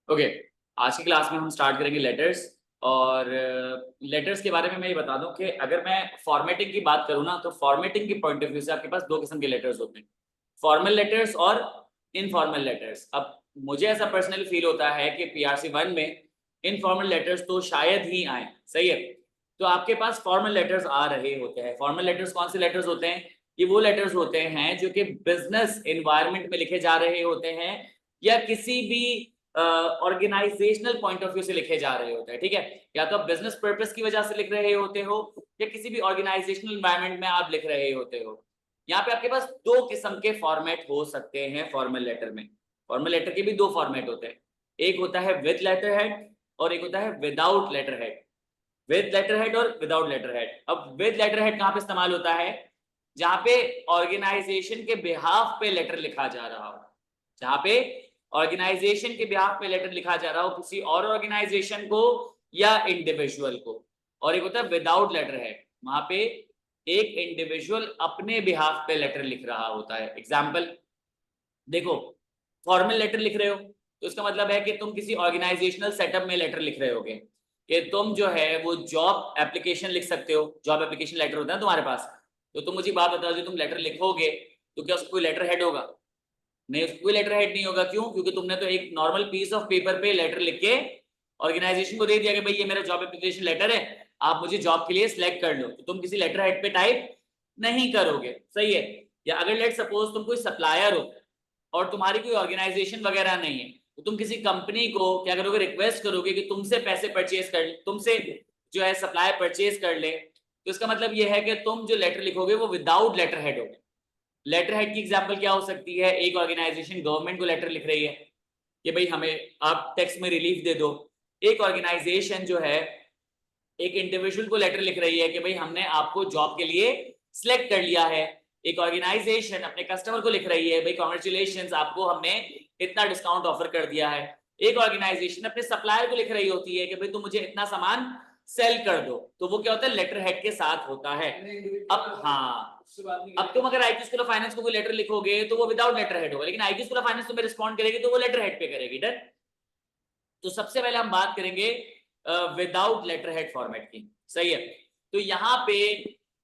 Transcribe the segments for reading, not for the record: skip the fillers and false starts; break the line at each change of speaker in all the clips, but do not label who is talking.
Okay, आज की class में हम स्टार्ट करेंगे लेटर्स। और लेटर्स के बारे में मैं ये बता दूं कि अगर मैं फॉर्मेटिंग की बात करूं ना, तो फॉर्मेटिंग के पॉइंट ऑफ व्यू से आपके पास दो किस्म के लेटर्स होते हैं, फॉर्मल लेटर्स और इनफॉर्मल लेटर्स। अब मुझे ऐसा पर्सनली फील होता है कि पीआरसी 1 में इनफॉर्मल लेटर्स तो शायद ही आए, सही है। तो आपके पास फॉर्मल लेटर्स आ रहे होते हैं। फॉर्मल लेटर्स कौन से लेटर्स होते हैं? ये वो लेटर्स होते हैं जो कि बिजनेस एनवायरनमेंट में लिखे जा रहे होते हैं या किसी भी ऑर्गेनाइजेशनल पॉइंट ऑफ व्यू से लिखे जा रहे होते हैं, ठीक है। या तो आप बिजनेस पर्पस की वजह से लिख रहे होते हो या किसी भी ऑर्गेनाइजेशनल एनवायरनमेंट में आप लिख रहे होते हो। यहाँ पे आपके पास दो किस्म के फॉर्मेट हो सकते हैं फॉर्मल लेटर में। फॉर्मल लेटर के भी दो फॉर्मेट होते हैं, एक होता है विद लेटर हेड और एक होता है without letterhead. With letterhead और विदाउट लेटर हेड। अब विद लेटर हेड कहाँ पे इस्तेमाल होता है? जहां पे ऑर्गेनाइजेशन के बिहाफ पे लेटर लिखा जा रहा हो, जहां पे ऑर्गेनाइजेशन के बिहाफ पे लेटर लिखा जा रहा हो किसी और ऑर्गेनाइजेशन को या इंडिविजुअल को। और एक होता है विदाउट लेटर हेड, वहां पे एक इंडिविजुअल अपने बिहाफ पे लेटर लिख रहा होता है। एग्जाम्पल देखो, फॉर्मल लेटर लिख रहे हो तो इसका मतलब है कि तुम किसी ऑर्गेनाइजेशनल सेटअप में लेटर लिख रहे होगे कि तुम जो है वो जॉब एप्लीकेशन लिख सकते हो। जॉब एप्लीकेशन लेटर होता है तुम्हारे पास, तो तुम मुझे बात बताओ, जो तुम लेटर लिखोगे तो क्या उसको कोई लेटर हेड होगा? नहीं, उसको कोई लेटर हेड नहीं होगा। क्यों? क्योंकि तुमने तो एक नॉर्मल पीस ऑफ पेपर पे लेटर लिख के ऑर्गेनाइजेशन को दे दिया कि भाई ये मेरा जॉब एप्लीकेशन लेटर है, आप मुझे जॉब के लिए सिलेक्ट कर लो। तो तुम किसी लेटर हेड पे टाइप नहीं करोगे, सही है। या अगर लेट सपोज तुम कोई सप्लायर हो और तुम्हारी कोई ऑर्गेनाइजेशन वगैरह नहीं है, तो तुम किसी कंपनी को क्या करोगे? रिक्वेस्ट करोगे कि तुमसे पैसे परचेज कर, तुमसे जो है सप्लाई परचेज कर ले। तो इसका मतलब यह है कि तुम जो लेटर लिखोगे वो विदाउट लेटर हेड होगा। लेटर हेड की एग्जांपल क्या हो सकती है? एक ऑर्गेनाइजेशन गवर्नमेंट को लेटर लिख रही है कि भाई हमें आप टैक्स में रिलीफ दे दो। एक ऑर्गेनाइजेशन जो है एक इंडिविजुअल को लेटर लिख रही है कि भाई हमने आपको जॉब के लिए सिलेक्ट कर लिया है। एक ऑर्गेनाइजेशन अपने कस्टमर को लिख रही है भाई कांग्रेचुलेशंस, आपको हमने इतना डिस्काउंट ऑफर कर दिया है। एक ऑर्गेनाइजेशन अपने सप्लायर को लिख रही होती है कि भाई तुम मुझे इतना सामान सेल कर दो। तो वो क्या होता है? लेटर हेड के साथ होता है। अब हाँ, अब तुम अगर आईटी स्कूल ऑफ फाइनेंस को कोई लेटर लिखोगे तो वो विदाउट लेटर हेड होगा, लेकिन आईटी स्कूल ऑफ फाइनेंस तुम्हें रिस्पॉन्ड करेगी तो वो लेटर हेड पे करेगी। डन। तो सबसे पहले हम बात करेंगे विदाउट लेटर हेड फॉर्मेट की, सही है। तो यहाँ पे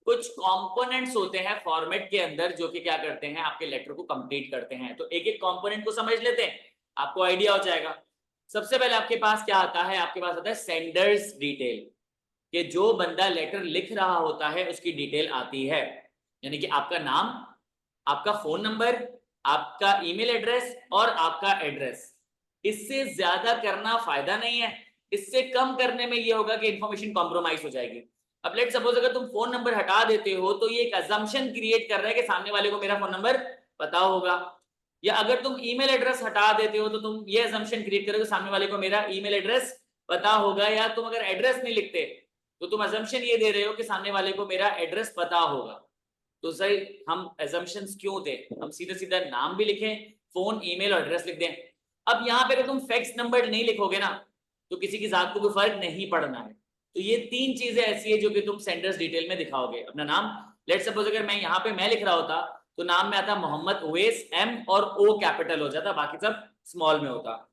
कुछ कंपोनेंट्स होते हैं फॉर्मेट के अंदर जो कि क्या करते हैं, आपके लेटर को कंप्लीट करते हैं। तो एक एक कंपोनेंट को समझ लेते हैं, आपको आइडिया हो जाएगा। सबसे पहले आपके पास क्या आता है? आपके पास आता है सेंडर्स डिटेल, कि जो बंदा लेटर लिख रहा होता है उसकी डिटेल आती है। यानी कि आपका नाम, आपका फोन नंबर, आपका ईमेल एड्रेस और आपका एड्रेस। इससे ज्यादा करना फायदा नहीं है। इससे कम करने में ये होगा कि इंफॉर्मेशन कॉम्प्रोमाइज हो जाएगी। अब लेट सपोज अगर तुम फोन नंबर हटा देते हो तो ये एक अजम्पशन क्रिएट कर रहा है कि सामने वाले को मेरा फोन नंबर पता होगा। या अगर तुम ईमेल एड्रेस हटा देते हो तो तुम ये अजम्पशन क्रिएट करोगे सामने वाले को मेरा ईमेल एड्रेस पता होगा। या तुम अगर एड्रेस नहीं लिखते तो तुम अजम्पशन ये दे रहे हो कि सामने वाले को मेरा एड्रेस पता होगा। तो सही, हम अजम्पशंस क्यों दें? हम सीधा सीधा नाम भी लिखें, फोन, ईमेल और एड्रेस लिख दें। अब यहाँ पे अगर तुम फैक्स नंबर नहीं लिखोगे ना तो किसी की जात को कोई फर्क नहीं पड़ना है। तो ये तीन चीजें ऐसी है जो कि तुम सेंडर्स डिटेल में दिखाओगे। अपना नाम, लेट सपोज अगर मैं यहाँ पे मैं लिख रहा होता तो नाम में आता मोहम्मद उवैस, एम और ओ कैपिटल हो जाता, बाकी सब स्मॉल में होता।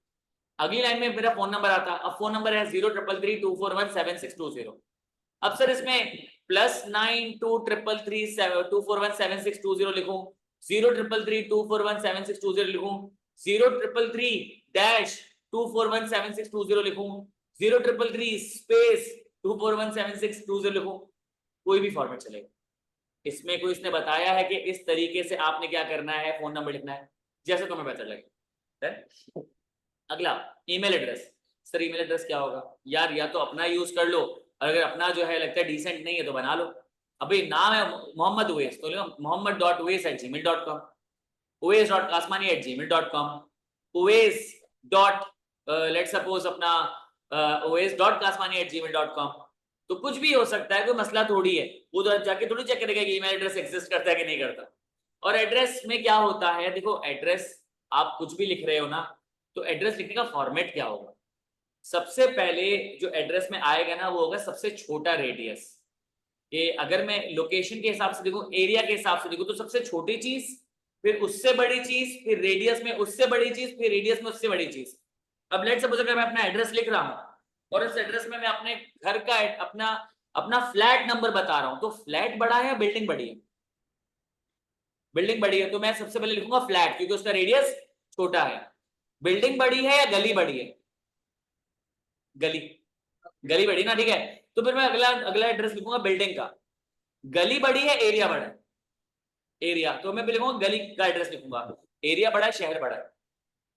अगली लाइन में मेरा फोन नंबर आता। अब फोन नंबर है 0333241762 अब सर इसमें +923332417620 लिखूं, 0333241762 लिखूं, 0333-241762 लिखूं, 0333 स्पेस 241762 लिखूं, कोई भी फॉर्मेट चलेगा। इसमें कोई इसने बताया है कि इस तरीके से आपने क्या करना है, फोन नंबर लिखना है, जैसे तुम्हें बेहतर लगे। अगला email address. Sir email address क्या होगा यार? या तो अपना यूज कर लो, अगर अपना जो है लगता है डिसेंट नहीं है तो बना लो। अभी नाम है मोहम्मद उवैस तो mohammad.uwais@gmail.com, uwais.kasmani@gmail.com, uwais dot let suppose अपना uwais.kasmani@gmail.com। तो कुछ भी हो सकता है, कोई मसला थोड़ी है। वो तो जाके थोड़ी चेक करेगा कि ईमेल एड्रेस एग्जिस्ट करता है कि नहीं करता। और एड्रेस में क्या होता है? देखो एड्रेस आप कुछ भी लिख रहे हो ना, तो एड्रेस लिखने का फॉर्मेट क्या होगा? सबसे पहले जो एड्रेस में आएगा ना वो होगा सबसे छोटा रेडियस। कि अगर मैं लोकेशन के हिसाब से देखूं, एरिया के हिसाब से देखूं, तो सबसे छोटी चीज, फिर उससे बड़ी चीज, फिर रेडियस में उससे बड़ी चीज, फिर रेडियस में उससे बड़ी चीज। अब लेट्स सपोज अगर मैं अपना एड्रेस लिख रहा हूं और इस एड्रेस में मैं अपने घर का अपना अपना फ्लैट नंबर बता रहा हूं, तो फ्लैट बड़ा है या बिल्डिंग बड़ी है? बिल्डिंग बड़ी है, तो मैं सबसे पहले लिखूंगा फ्लैट, क्योंकि उसका रेडियस छोटा है। बिल्डिंग बड़ी है या गली बड़ी है? गली, गली बड़ी ना, ठीक है। तो फिर मैं अगला अगला एड्रेस लिखूंगा बिल्डिंग का। गली बड़ी है, एरिया बड़ा है? एरिया, तो मैं लिखूंगा गली का एड्रेस लिखूंगा। एरिया बड़ा है, शहर बड़ा है?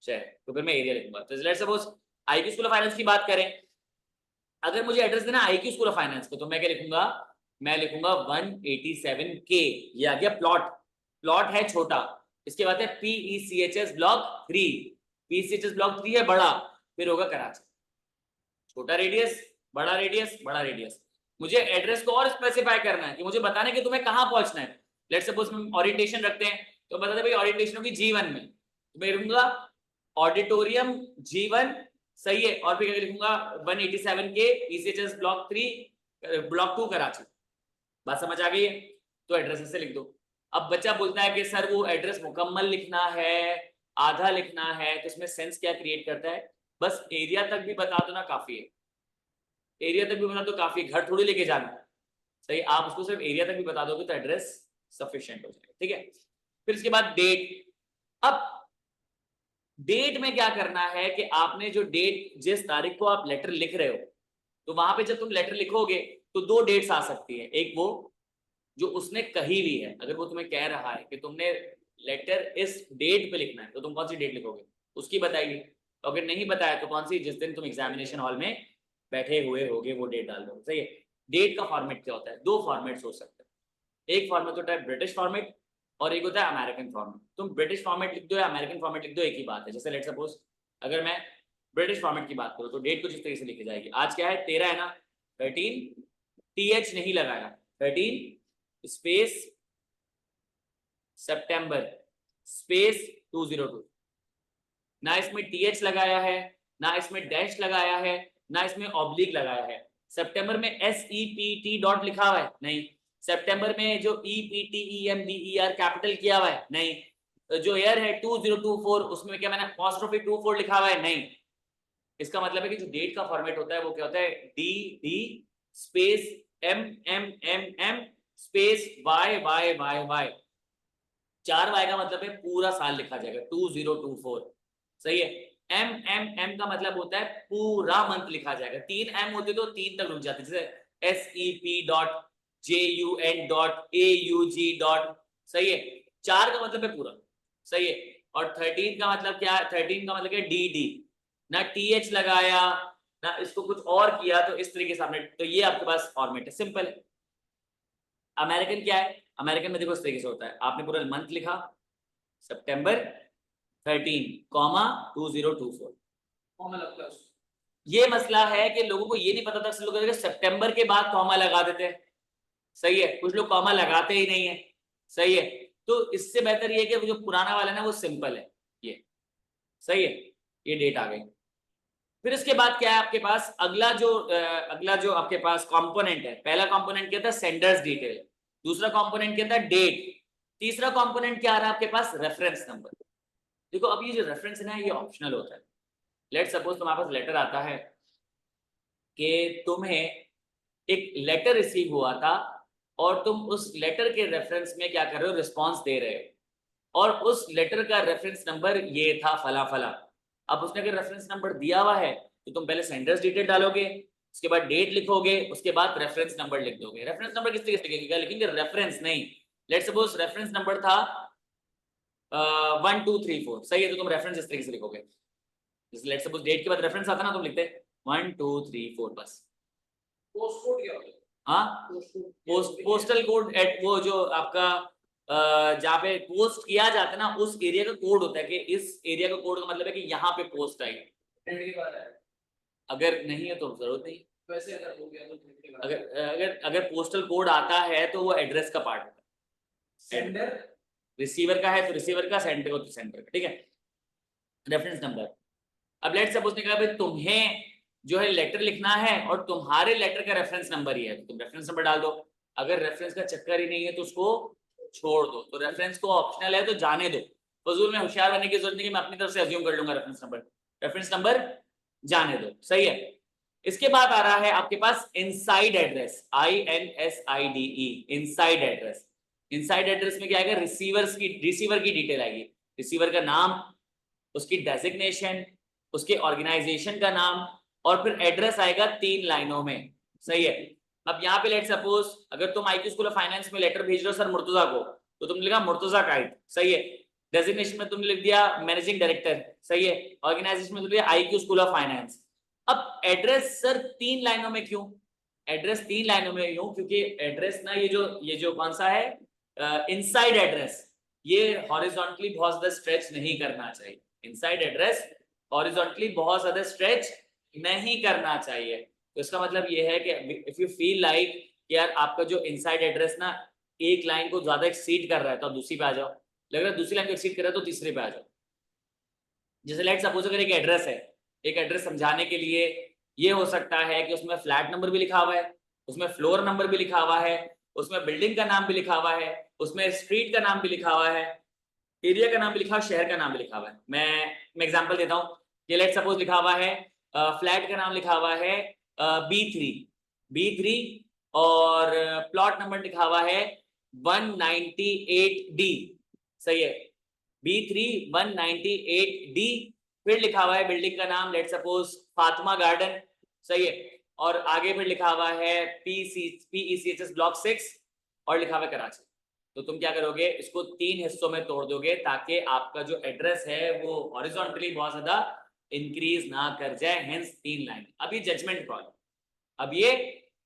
शहर, तो फिर मैं एरिया लिखूंगा। तो let's suppose IQ school of finance की बात करें, अगर मुझे एड्रेस देना आईक्यू स्कूल ऑफ फाइनेंस को, तो मैं क्या लिखूंगा? मैं लिखूंगा 187K। ये आ गया प्लॉट। प्लॉट है छोटा, इसके बाद है PECHS ब्लॉक 3। PECHS ब्लॉक 3 है बड़ा, फिर होगा कराची। छोटा रेडियस, बड़ा रेडियस, बड़ा रेडियस। मुझे एड्रेस को और स्पेसिफाई करना है कि मुझे बताना है कि तुम्हें कहां पहुंचना है। लेट्स सपोज हम ओरिएंटेशन रखते हैं, तो बता दे भाई ओरिएंटेशन होगी G1 में, तो मैं लिखूंगा ऑडिटोरियम G1, सही है। और फिर लिखूंगा 187K PCHS block 3 block 2 Karachi. बात समझ आ गई है? तो एड्रेस से लिख दो। अब बच्चा बोलता है कि सर वो एड्रेस मुकम्मल लिखना है, आधा लिखना है, तो इसमें सेंस क्या क्रिएट करता है? बस एरिया तक भी बता दो ना, काफी है। एरिया तक भी बता दो काफी, घर थोड़ी लेके जाना, सही। आप उसको सिर्फ एरिया तक भी बता दोगे तो एड्रेस सफिशिएंट हो जाएगा, ठीक है। फिर इसके बाद डेट। अब डेट में क्या करना है कि आपने जो डेट, जिस तारीख को आप लेटर लिख रहे हो, तो वहां पे जब तुम लेटर लिखोगे तो दो डेट्स आ सकती है। एक वो जो उसने कही हुई है, अगर वो तुम्हें कह रहा है कि तुमने लेटर इस डेट पे लिखना है, तो तुम कौन सी डेट लिखोगे, उसकी बताइए। तो अगर नहीं बताया तो कौन सी, जिस दिन तुम एग्जामिनेशन हॉल में बैठे हुए होगे वो डेट डाल दो, सही है। डेट का फॉर्मेट क्या होता है? दो फॉर्मेट्स हो सकते हैं। एक फॉर्मेट होता है ब्रिटिश फॉर्मेट और एक होता है अमेरिकन फॉर्मेट। तुम ब्रिटिश फॉर्मेट लिख दो या अमेरिकन फॉर्मेट लिख दो, एक ही बात है। जैसे लेट सपोज अगर मैं ब्रिटिश फॉर्मेट की बात करूँ, तो डेट कुछ इस तरीके से लिखी जाएगी। आज क्या है, 13 है ना, 13, TH नहीं लगाया, 13 स्पेस सितंबर स्पेस 202। ना इसमें TH लगाया है, ना इसमें डैश लगाया है, ना इसमें ऑब्लिक लगाया है। सितंबर में SEPT डॉट लिखा हुआ है? नहीं। सितंबर में जो EPTEMBER कैपिटल किया हुआ है? नहीं। जो ईयर है 2024, उसमें क्या मैंने अपॉस्ट्रोफी 24 लिखा हुआ है? नहीं। इसका मतलब है कि जो डेट का फॉर्मेट होता है वो क्या होता है, DD space MMMM space YYYY। 4Y का मतलब है पूरा साल लिखा जाएगा, 2024, सही है। MMM का मतलब होता है पूरा मंथ लिखा जाएगा। 3M होते तो 3 तक रुक जाते, जैसे SEP.JUN.AUG. सही है। 4 का मतलब है पूरा, सही है। और 13 का मतलब क्या है? 13 का मतलब है DD, ना TH लगाया ना इसको कुछ और किया, तो इस तरीके से आपने, तो ये आपके पास फॉर्मेट है, सिंपल है। अमेरिकन क्या है? अमेरिकन में देखो इस तरीके से होता है, आपने पूरा मंथ लिखा सितंबर 13 कॉमा 2024। ये मसला है कि लोगों को ये नहीं पता था, लोग सितंबर के बाद कॉमा लगा देते हैं, सही है। कुछ लोग कॉमा लगाते ही नहीं है, सही है। तो इससे बेहतर ये है कि जो पुराना वाला है ना वो सिंपल है, ये सही है। ये डेट आ गई। फिर इसके बाद क्या है आपके पास, अगला जो आपके पास कंपोनेंट है, पहला कंपोनेंट क्या था, सेंडर्स डिटेल। दूसरा कंपोनेंट क्या था, डेट। तीसरा कंपोनेंट क्या आ रहा है आपके पास, रेफरेंस नंबर। देखो अब ये जो रेफरेंस है ना, ये ऑप्शनल होता है। लेट सपोज तुम्हारे पास लेटर आता है कि तुम्हें एक लेटर रिसीव हुआ था और तुम उस लेटर के रेफरेंस में क्या कर रहे हो, रिस्पॉन्स दे रहे हो, और उस लेटर का रेफरेंस नंबर ये था फला फला। अब उसने अगर रेफरेंस नंबर दिया हुआ है तो तुम पहले सेंडर्स डिटेल डालोगे, उसके बाद डेट लिखोगे, उसके बाद रेफरेंस नंबर लिख दोगे। रेफरेंस नंबर किस तरीके से लिखेंगे, लिखेंगे रेफरेंस नहीं। लेट सपोज रेफरेंस नंबर था 1234, सही है, तो तुम रेफरेंस इस तरीके से लिखोगे। जैसे लेट सपोज डेट के बाद रेफरेंस आता ना, तुम लिखते 1234 बस। पोस्ट कोड क्या होता है? हाँ, पोस्टल कोड एट, वो जो आपका जहाँ पे पोस्ट किया जाता है ना, उस एरिया का कोड होता है कि इस एरिया का कोड का मतलब है कि यहाँ पे पोस्ट आई। अगर नहीं है तो जरूरत नहीं। वैसे अगर हो गया तो अगर अगर अगर पोस्टल कोड आता है तो वो एड्रेस का पार्ट होता है। सेंडर रिसीवर का है तो रिसीवर का, सेंडर को तो सेंडर का, ठीक है। Reference number. अब लेट सपोज ने कहा भाई तुम्हें जो है लेटर लिखना है और तुम्हारे लेटर का रेफरेंस नंबर ही है, तो तुम रेफरेंस नंबर डाल दो। अगर रेफरेंस का चक्कर ही नहीं है तो उसको छोड़ दो। तो रेफरेंस को ऑप्शनल है तो जाने दो, फजूल में होशियार बनने की जरूरत नहीं कि मैं अपनी तरफ से अज्यूम कर लूंगा रेफरेंस नंबर। रेफरेंस नंबर जाने दो, सही है। इसके बाद आ रहा है आपके पास inside address, INSIDE, inside address. Inside address में क्या आएगा, रिसीवर की डिटेल आएगी, रिसीवर का नाम, उसकी डेजिग्नेशन, उसके ऑर्गेनाइजेशन का नाम, और फिर एड्रेस आएगा 3 लाइनों में, सही है। अब यहाँ पे लेट सपोज अगर तुम IQ स्कूल ऑफ फाइनेंस में लेटर भेज रहे हो सर मुर्तुजा को, तो तुमने लिखा मुर्तुजा काइट, सही है। डेजिग्नेशन में तुमने लिख दिया मैनेजिंग डायरेक्टर, सही है। ऑर्गेनाइजेशन में तुमने IQ स्कूल ऑफ फाइनेंस। अब एड्रेस सर 3 लाइनों में क्यों, एड्रेस 3 लाइनों में क्यों, क्योंकि एड्रेस ना ये जो कौन सा है इनसाइड एड्रेस, ये हॉरिजॉन्टली बहुत ज्यादा स्ट्रेच नहीं करना चाहिए। इनसाइड एड्रेस हॉरिजॉन्टली बहुत ज्यादा स्ट्रेच नहीं करना चाहिए। तो इसका मतलब ये है कि इफ यू फील लाइक यार आपका जो इनसाइड एड्रेस ना एक लाइन को ज्यादा एक्सीड कर रहा है तो दूसरी पे आ जाओ, लग रहा है दूसरी लाइन को एक्सीड कर रहा है तो तीसरे पे आ जाओ। जैसे लेट सपोज अगर एक एड्रेस है, एक एड्रेस समझाने के लिए ये हो सकता है कि उसमें फ्लैट नंबर भी लिखा हुआ है, उसमें फ्लोर नंबर भी लिखा हुआ है, उसमें बिल्डिंग का नाम भी लिखा हुआ है, उसमें स्ट्रीट का नाम भी लिखा हुआ है, एरिया का नाम भी लिखा हुआ है, शहर का नाम भी लिखा हुआ है। मैं एग्जांपल देता हूँ कि लेट सपोज लिखा हुआ है फ्लैट का नाम लिखा हुआ है B3 और प्लॉट नंबर लिखा हुआ है 198D, सही है। B3 198D, फिर लिखा हुआ है बिल्डिंग का नाम लेट सपोज फातिमा गार्डन, सही है। और आगे फिर लिखा हुआ है PECHS ब्लॉक 6 और लिखा हुआ है कराची। तो तुम क्या करोगे, इसको 3 हिस्सों में तोड़ दोगे ताकि आपका जो एड्रेस है वो हॉरिजॉन्टली बहुत ज्यादा इंक्रीज ना कर जाए, हेंस 3 लाइन। अब ये जजमेंट कॉल, अब ये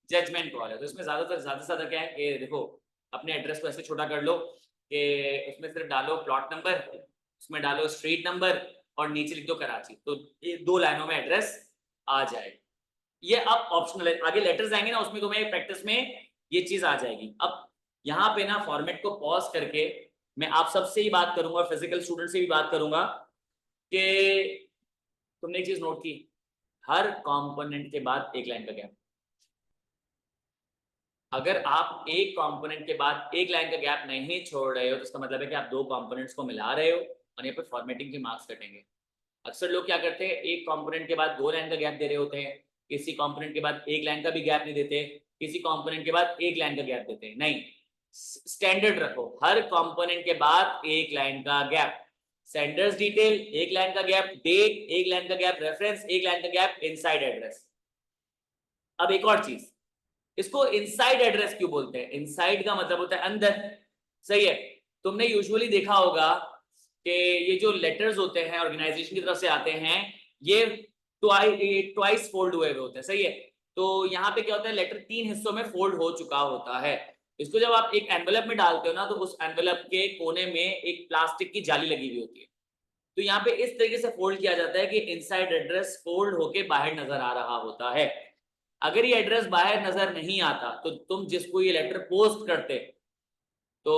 जजमेंट कॉल है। तो इसमें ज्यादा से ज्यादा क्या है कि देखो अपने एड्रेस को ऐसे छोटा कर लो कि उसमें सिर्फ डालो प्लॉट नंबर, उसमें डालो स्ट्रीट नंबर और नीचे लिख दो कराची, तो ये 2 लाइनों में एड्रेस आ जाएगा। ये अब ऑप्शनल है, आगे लेटर्स आएंगे ना उसमें तुम्हें प्रैक्टिस में ये चीज आ जाएगी। अब यहाँ पे ना फॉर्मेट को पॉज करके मैं आप सबसे ही बात करूंगा, फिजिकल स्टूडेंट से भी बात करूंगा कि तुमने एक चीज नोट की, हर कंपोनेंट के बाद एक लाइन का गैप। अगर आप एक कंपोनेंट के बाद एक लाइन का गैप नहीं छोड़ रहे हो तो इसका मतलब है कि आप 2 कंपोनेंट्स को मिला रहे हो और यहाँ पे फॉर्मेटिंग के मार्क्स कटेंगे। अक्सर लोग क्या करते हैं, एक कंपोनेंट के बाद 2 लाइन का गैप दे रहे होते हैं, किसी कंपोनेंट के बाद एक लाइन का भी गैप नहीं देते, किसी कंपोनेंट के बाद एक लाइन का गैप देते हैं। नहीं, स्टैंडर्ड रखो, हर कंपोनेंट के बाद एक लाइन का गैप, सेंडर्स डिटेल एक लाइन का गैप, डेट एक लाइन का गैप, रेफरेंस एक लाइन का गैप, इनसाइड एड्रेस। अब एक और चीज, इसको इनसाइड एड्रेस क्यों बोलते हैं, इनसाइड का मतलब होता है अंदर, सही है। तुमने यूजुअली देखा होगा कि ये जो लेटर्स होते हैं ऑर्गेनाइजेशन की तरफ से आते हैं ये ट्वाइस फोल्ड हुए होते हैं, सही है। तो यहाँ पे क्या होता है, लेटर 3 हिस्सों में फोल्ड हो चुका होता है। इसको जब आप एक एनवेलप में डालते हो ना तो उस एनवेलप के कोने में एक प्लास्टिक की जाली लगी हुई होती है, तो यहाँ पे इस तरीके से फोल्ड किया जाता है कि इनसाइड एड्रेस फोल्ड होके बाहर नजर आ रहा होता है। अगर ये एड्रेस बाहर नजर नहीं आता तो तुम जिसको ये लेटर पोस्ट करते तो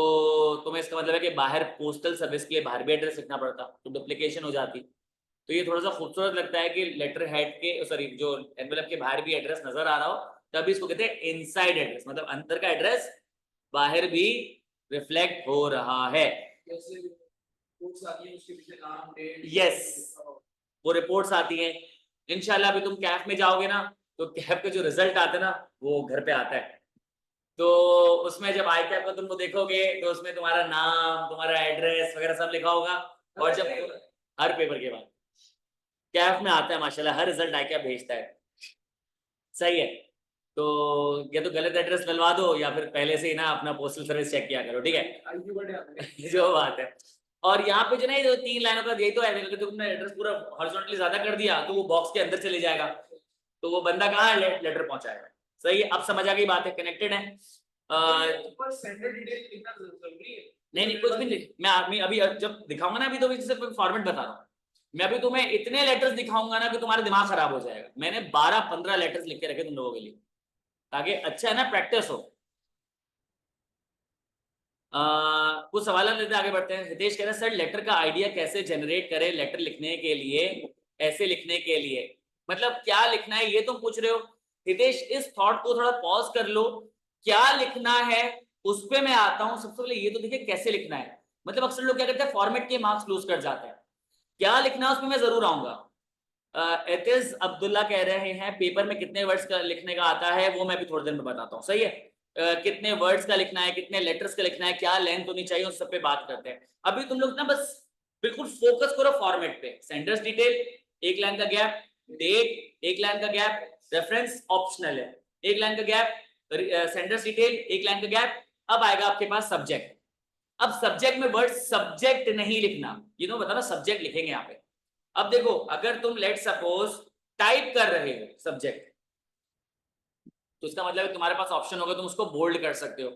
तुम्हें इसका मतलब है कि बाहर पोस्टल सर्विस के लिए बाहर भी एड्रेस लिखना पड़ता, तो डुप्लीकेशन हो जाती। तो ये थोड़ा सा खूबसूरत लगता है कि लेटर हेड के सॉरी जो एनवेलप के बाहर भी एड्रेस नजर आ रहा हो, तभी इसको कहते हैं इनसाइड एड्रेस, मतलब अंदर का एड्रेस बाहर भी रिफ्लेक्ट हो रहा है। यस, वो रिपोर्ट्स आती हैं। इंशाल्लाह अभी तुम कैफ में जाओगे ना तो कैफ का जो रिजल्ट आता है ना वो घर पे आता है, तो उसमें जब आई कैप का तुम देखोगे तो उसमें तुम्हारा नाम, तुम्हारा एड्रेस वगैरह सब लिखा होगा। और जब हर पेपर के बाद कैफ में आता है माशाल्लाह, हर रिजल्ट आई कैप भेजता है, सही है। तो या तो गलत एड्रेस डलवा दो या फिर पहले से ही ना अपना पोस्टल सर्विस चेक किया करो, ठीक है। जो बात है। और यहाँ पे जो ना ये 3 लाइनों का यही तो है, अगर तुमने एड्रेस पूरा हॉरिजॉन्टली ज्यादा कर दिया तो वो बॉक्स के अंदर चले जाएगा, तो वो बंदा कहाँ लेटर पहुंचाएगा, सही है। अब समझ आ गई बात है, कनेक्टेड है। नहीं कुछ भी नहीं, मैं अभी जब दिखाऊंगा ना, अभी तो सिर्फ फॉर्मेट बता रहा हूँ। मैं अभी तुम्हें इतने लेटर्स दिखाऊंगा ना कि तुम्हारा दिमाग खराब हो जाएगा। मैंने 12-15 लेटर्स लिख के रखे तुम लोगों के लिए ताकि अच्छा है ना प्रैक्टिस हो। कुछ सवाल लेते आगे बढ़ते हैं। हितेश कह रहे हैं सर लेटर का आइडिया कैसे जनरेट करें लेटर लिखने के लिए, ऐसे लिखने के लिए मतलब क्या लिखना है ये तुम पूछ रहे हो। हितेश इस थॉट को थोड़ा पॉज कर लो, क्या लिखना है उस पर मैं आता हूं। सबसे पहले ये तो देखिए कैसे लिखना है, मतलब अक्सर लोग क्या करते हैं फॉर्मेट के मार्क्स लूज कर जाते हैं। क्या लिखना है उसमें मैं जरूर आऊंगा, एतिज अब्दुल्ला कह रहे हैं पेपर में कितने वर्ड्स का लिखने का आता है, वो मैं भी थोड़ी देर में बताता हूँ, सही है। कितने वर्ड्स का लिखना है, कितने लेटर्स का लिखना है, क्या लेंथ होनी चाहिए, उस सब पे बात करते हैं। अभी तुम लोग ना बस बिल्कुल फोकस करो फॉर्मेट पे। सेंडर्स डिटेल, एक लाइन का गैप, डेट, एक लाइन का गैप, रेफरेंस ऑप्शनल है, एक लाइन का गैप, सेंडर्स डिटेल, एक लाइन का गैप। अब आएगा आपके पास सब्जेक्ट। अब सब्जेक्ट में वर्ड सब्जेक्ट नहीं लिखना, ये तो बता ना, सब्जेक्ट लिखेंगे यहाँ पे। अब देखो, अगर तुम लेट सपोज टाइप कर रहे हो सब्जेक्ट, तो इसका मतलब है तुम्हारे पास ऑप्शन होगा, तुम उसको बोल्ड कर सकते हो,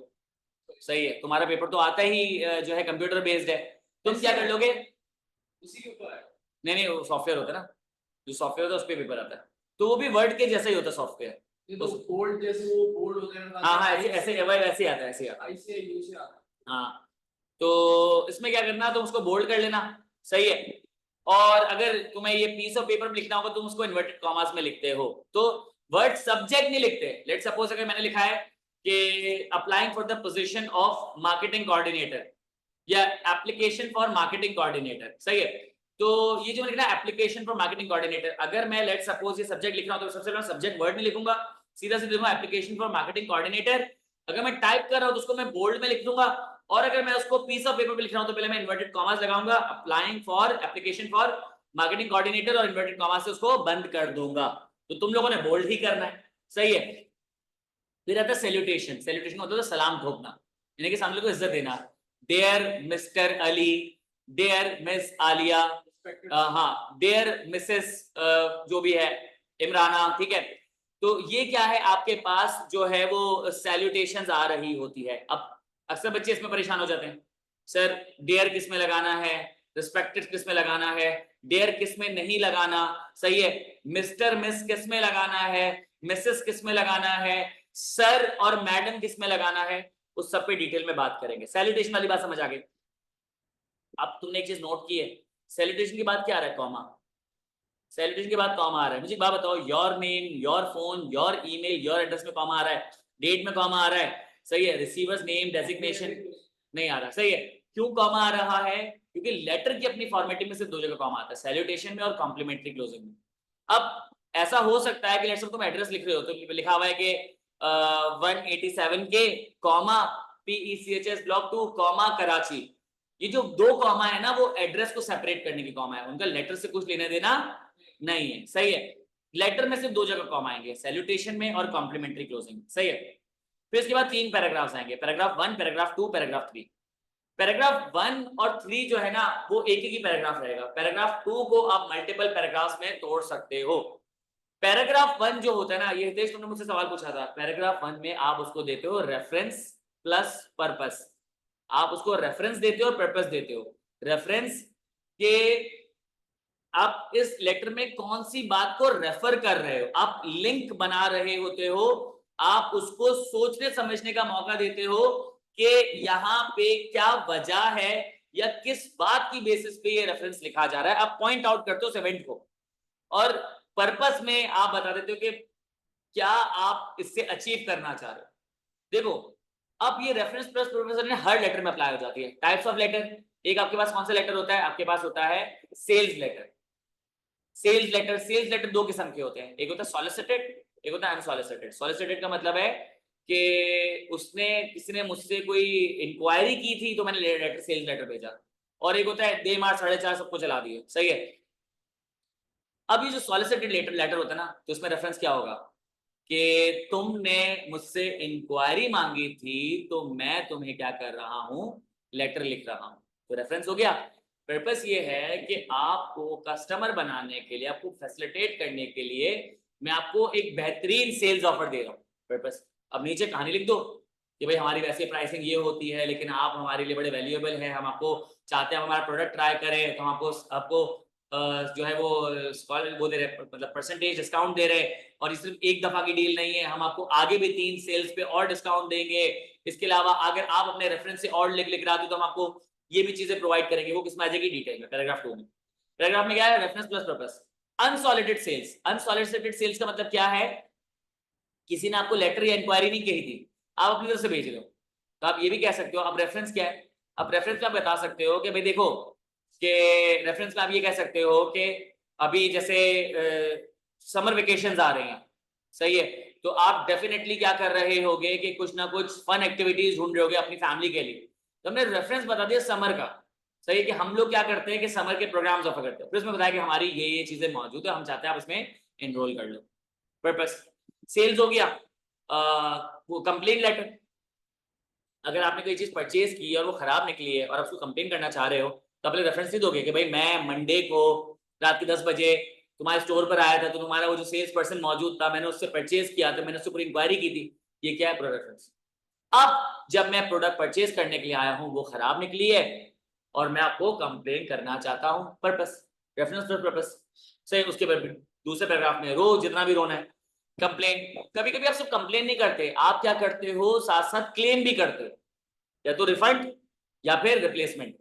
सही है। तुम्हारा पेपर तो आता ही जो है कंप्यूटर बेस्ड है, तुम क्या कर लोगे,
उसी के ऊपर है।
नहीं वो सॉफ्टवेयर होता है ना, जो सॉफ्टवेयर होता है उस पर पेपर आता है, तो वो भी वर्ड के जैसा ही होता है सॉफ्टवेयर।
ये तो बोल्ड जैसे वो बोल्ड वगैरह,
हाँ ऐसे ऐसे वैसे आता है, ऐसे आता है।
ऐसे यूज आता है।
हाँ, तो इसमें क्या करना, तुम उसको बोल्ड कर लेना, सही है। और अगर तुम्हें ये पीस ऑफ पेपर में लिखना होगा, तुम उसको इन्वर्टेड कॉमास में लिखते हो। तो वर्ड सब्जेक्ट नहीं लिखते। लेट सपोज अगर मैंने लिखा है कि applying for the position of marketing coordinator या एप्लीकेशन फॉर मार्केटिंग कोऑर्डिनेटर, सही है। तो ये जो मैंने लिखा एप्लीकेशन फॉर मार्केटिंग कोऑर्डिनेटर, अगर मैं लेट सपोज ये सब्जेक्ट लिख रहा हूं तो सबसे पहले सब्जेक्ट वर्ड में लिखूंगा, सीधा सीधा लिखूंगा एप्लीकेशन फॉर मार्केटिंग कोऑर्डिनेटर। अगर मैं टाइप कर रहा हूं तो उसको मैं बोल्ड में लिख दूंगा, और अगर मैं उसको पीस ऑफ पेपर पे लिख रहा हूं तो पहले मैं इन्वर्टेड कॉमास लगाऊंगा, applying for application for marketing coordinator, और इन्वर्टेड कॉमास से उसको बंद कर दूंगा। तो तुम लोगों ने बोल्ड ही करना है, सही है। फिर आता है सैल्यूटेशन। सैल्यूटेशन होता है सलाम ठोकना, यानी कि सामने को इज्जत देना। Dear Mr Ali, dear miss Aliya, हाँ देयर मिसेस जो भी है इमराना, ठीक है। तो ये क्या है, आपके पास जो है वो सैल्यूटेशंस आ रही होती है। अब अक्सर बच्चे इसमें परेशान हो जाते हैं, सर डेयर किस में लगाना है, रिस्पेक्टेड किस में लगाना है, डेयर किस में नहीं लगाना, सही है। मिस्टर मिस किस में लगाना है, मिसेस किस में लगाना है, सर और मैडम किस में लगाना है, उस सब पे डिटेल में बात करेंगे। सैल्यूटेशन वाली बात समझ आ गई। अब तुमने एक चीज नोट की है, सैल्यूटेशन के बाद क्या आ रहा है, कॉमा। सैल्यूटेशन के बाद कॉमा आ रहा है। मुझे एक बात बताओ, your name, your phone, your email, your address में कॉमा आ रहा है, डेट में कॉमा आ रहा है, सही है। रिसीवर्स नेम, डेजिग्नेशन नहीं आ रहा, सही है। क्यों कॉमा आ रहा है, क्योंकि लेटर की अपनी फॉर्मेटिंग में सिर्फ दो जगह कॉमा आता है, सैल्यूटेशन में और कॉम्प्लीमेंट्री क्लोजिंग में। अब ऐसा हो सकता है कि लेट्स से तुम एड्रेस लिख रहे हो तो लिखा हुआ है कि 187 के comma PECHS block 2 comma Karachi. ये जो दो कॉमा है ना, वो एड्रेस को सेपरेट करने की कॉमा है, उनका लेटर से कुछ लेना देना नहीं है, सही है। लेटर में सिर्फ दो जगह कॉमा आएंगे, सैल्यूटेशन में और कॉम्प्लीमेंट्री क्लोजिंग, सही है। फिर इसके बाद तीन पैराग्राफ्स आएंगे, पैराग्राफ 1, पैराग्राफ 2, पैराग्राफ 3। पैराग्राफ 1 और 3 जो है ना, वो एक ही पैराग्राफ रहेगा। पैराग्राफ 2 को आप मल्टीपल पैराग्राफ्स में तोड़ सकते हो। पैराग्राफ 1 जो होता है ना, ये हितेश तुमने मुझसे सवाल पूछा था, पैराग्राफ 1 में आप उसको देते हो रेफरेंस प्लस पर्पस। आप उसको रेफरेंस देते हो और पर्पस देते हो। रेफरेंस के आप इस लेटर में कौन सी बात को रेफर कर रहे हो, आप लिंक बना रहे होते हो, आप उसको सोचने समझने का मौका देते हो कि यहाँ पे क्या वजह है या किस बात की बेसिस पे ये रेफरेंस लिखा जा रहा है, आप पॉइंट आउट करते हो उस इवेंट को। और पर्पस में आप बता देते हो कि क्या आप इससे अचीव करना चाह रहे हो। देखो, अब ये रेफरेंस प्लस प्रोफेसर ने हर लेटर में अप्लाई हो जाती है। टाइप्स ऑफ लेटर, एक आपके पास कौन सा लेटर होता है, आपके पास होता है सेल्स लेटर। सेल्स लेटर दो किस्म के होते हैं, एक होता है सॉलिसिटेड, एक होता है अनसॉलिसिटेड। सॉलिसिटेड का मतलब है कि उसने किसी ने मुझसे कोई इंक्वायरी की थी तो मैंने लेटर सेल्स लेटर भेजा, और एक होता है दे मार 4.5 सबको चला दिए, सही है। अब ये जो सॉलिसिटेड लेटर होता है ना, तो इसमें रेफरेंस क्या होगा कि तुमने मुझसे इंक्वायरी मांगी थी तो मैं तुम्हें क्या कर रहा हूं, लेटर लिख रहा हूं, तो रेफरेंस हो गया। पर्पस ये है कि आपको कस्टमर बनाने के लिए, आपको फैसिलिटेट करने के लिए मैं आपको एक बेहतरीन सेल्स ऑफर दे रहा हूं, पर्पस। अब नीचे कहानी लिख दो कि भाई हमारी वैसे प्राइसिंग ये होती है, लेकिन आप हमारे लिए बड़े वैल्यूएबल हैं, हम आपको चाहते हैं हमारा प्रोडक्ट ट्राई करें, तो हम आपको जो है वो दे रहे, मतलब परसेंटेज डिस्काउंट दे रहे हैं। और ये सिर्फ एक दफा की डील नहीं है, हम आपको आगे भी 3 सेल्स पे और डिस्काउंट देंगे। इसके अलावा अगर आप अपने रेफरेंस से और लिख रहे हो तो हम आपको ये भी चीजें प्रोवाइड करेंगे। वो किसमें आ जाएगी, डिटेल में, पैराग्राफ 2 में। पैराग्राफ में क्या है, reference plus purpose. Unsolicited sales, unsolicited sales का मतलब क्या है, किसी ने आपको लेटर या इंक्वायरी नहीं कही थी, आप अपनी तरफ से भेज रहे हो, तो आप ये भी कह सकते हो। अब रेफरेंस क्या है, अब रेफरेंस में आप बता सकते हो कि भाई देखो, कि रेफरेंस में आप ये कह सकते हो कि अभी जैसे समर वेकेशंस आ रही हैं, सही है, तो आप डेफिनेटली क्या कर रहे होगे कि कुछ ना कुछ फन एक्टिविटीज ढूंढ रहे होगे अपनी फैमिली के लिए। तो हमने रेफरेंस बता दिया समर का, सही है, कि हम लोग क्या करते हैं कि समर के प्रोग्राम्स ऑफर करते हैं, फिर उसमें बताया कि हमारी ये चीजें मौजूद है, हम चाहते हैं आप इसमें एनरोल कर लो। पर्पस सेल्स हो गया। वो कंप्लेन लेटर, अगर आपने कोई चीज परचेज की और वो खराब निकली है और आप उसको कंप्लेन करना चाह रहे हो, तो अपने रेफरेंस नहीं दोगे कि भाई मैं मंडे को रात के 10 बजे तुम्हारे स्टोर पर आया था, तो तुम्हारा वो जो सेल्स पर्सन मौजूद था, मैंने उससे परचेज किया था, मैंने उससे पूरी इंक्वायरी की थी, ये क्या है पूरा रेफरेंस। अब जब मैं प्रोडक्ट परचेज करने के लिए आया हूं, वो खराब निकली है और मैं आपको कंप्लेन करना चाहता हूं, पर्पस, रेफरेंस प्लस पर्पस। सही, उसके बाद दूसरे पैराग्राफ में रो, जितना भी रोना है, कंप्लेन। कभी कभी आप सिर्फ कंप्लेन नहीं करते, आप क्या करते हो, साथ साथ क्लेम भी करते हो, या तो रिफंड या फिर रिप्लेसमेंट।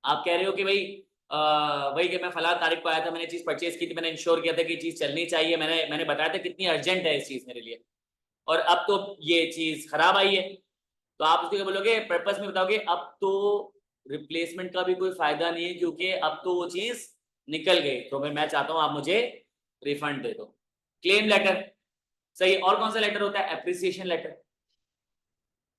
आप कह रहे हो कि भाई वही कि मैं फला तारीख को आया था, मैंने चीज परचेज की थी, मैंने इंश्योर किया था कि चीज चलनी चाहिए, मैंने बताया था कितनी अर्जेंट है इस चीज मेरे लिए, और अब तो ये चीज खराब आई है। तो आप उसको क्या बोलोगे, पर्पस में बताओगे अब तो रिप्लेसमेंट का भी कोई फायदा नहीं है, क्योंकि अब तो वो चीज निकल गई, तो मैं चाहता हूं आप मुझे रिफंड दे दो। क्लेम लेटर, सही। और कौन सा लेटर होता है, एप्रिसिएशन लेटर,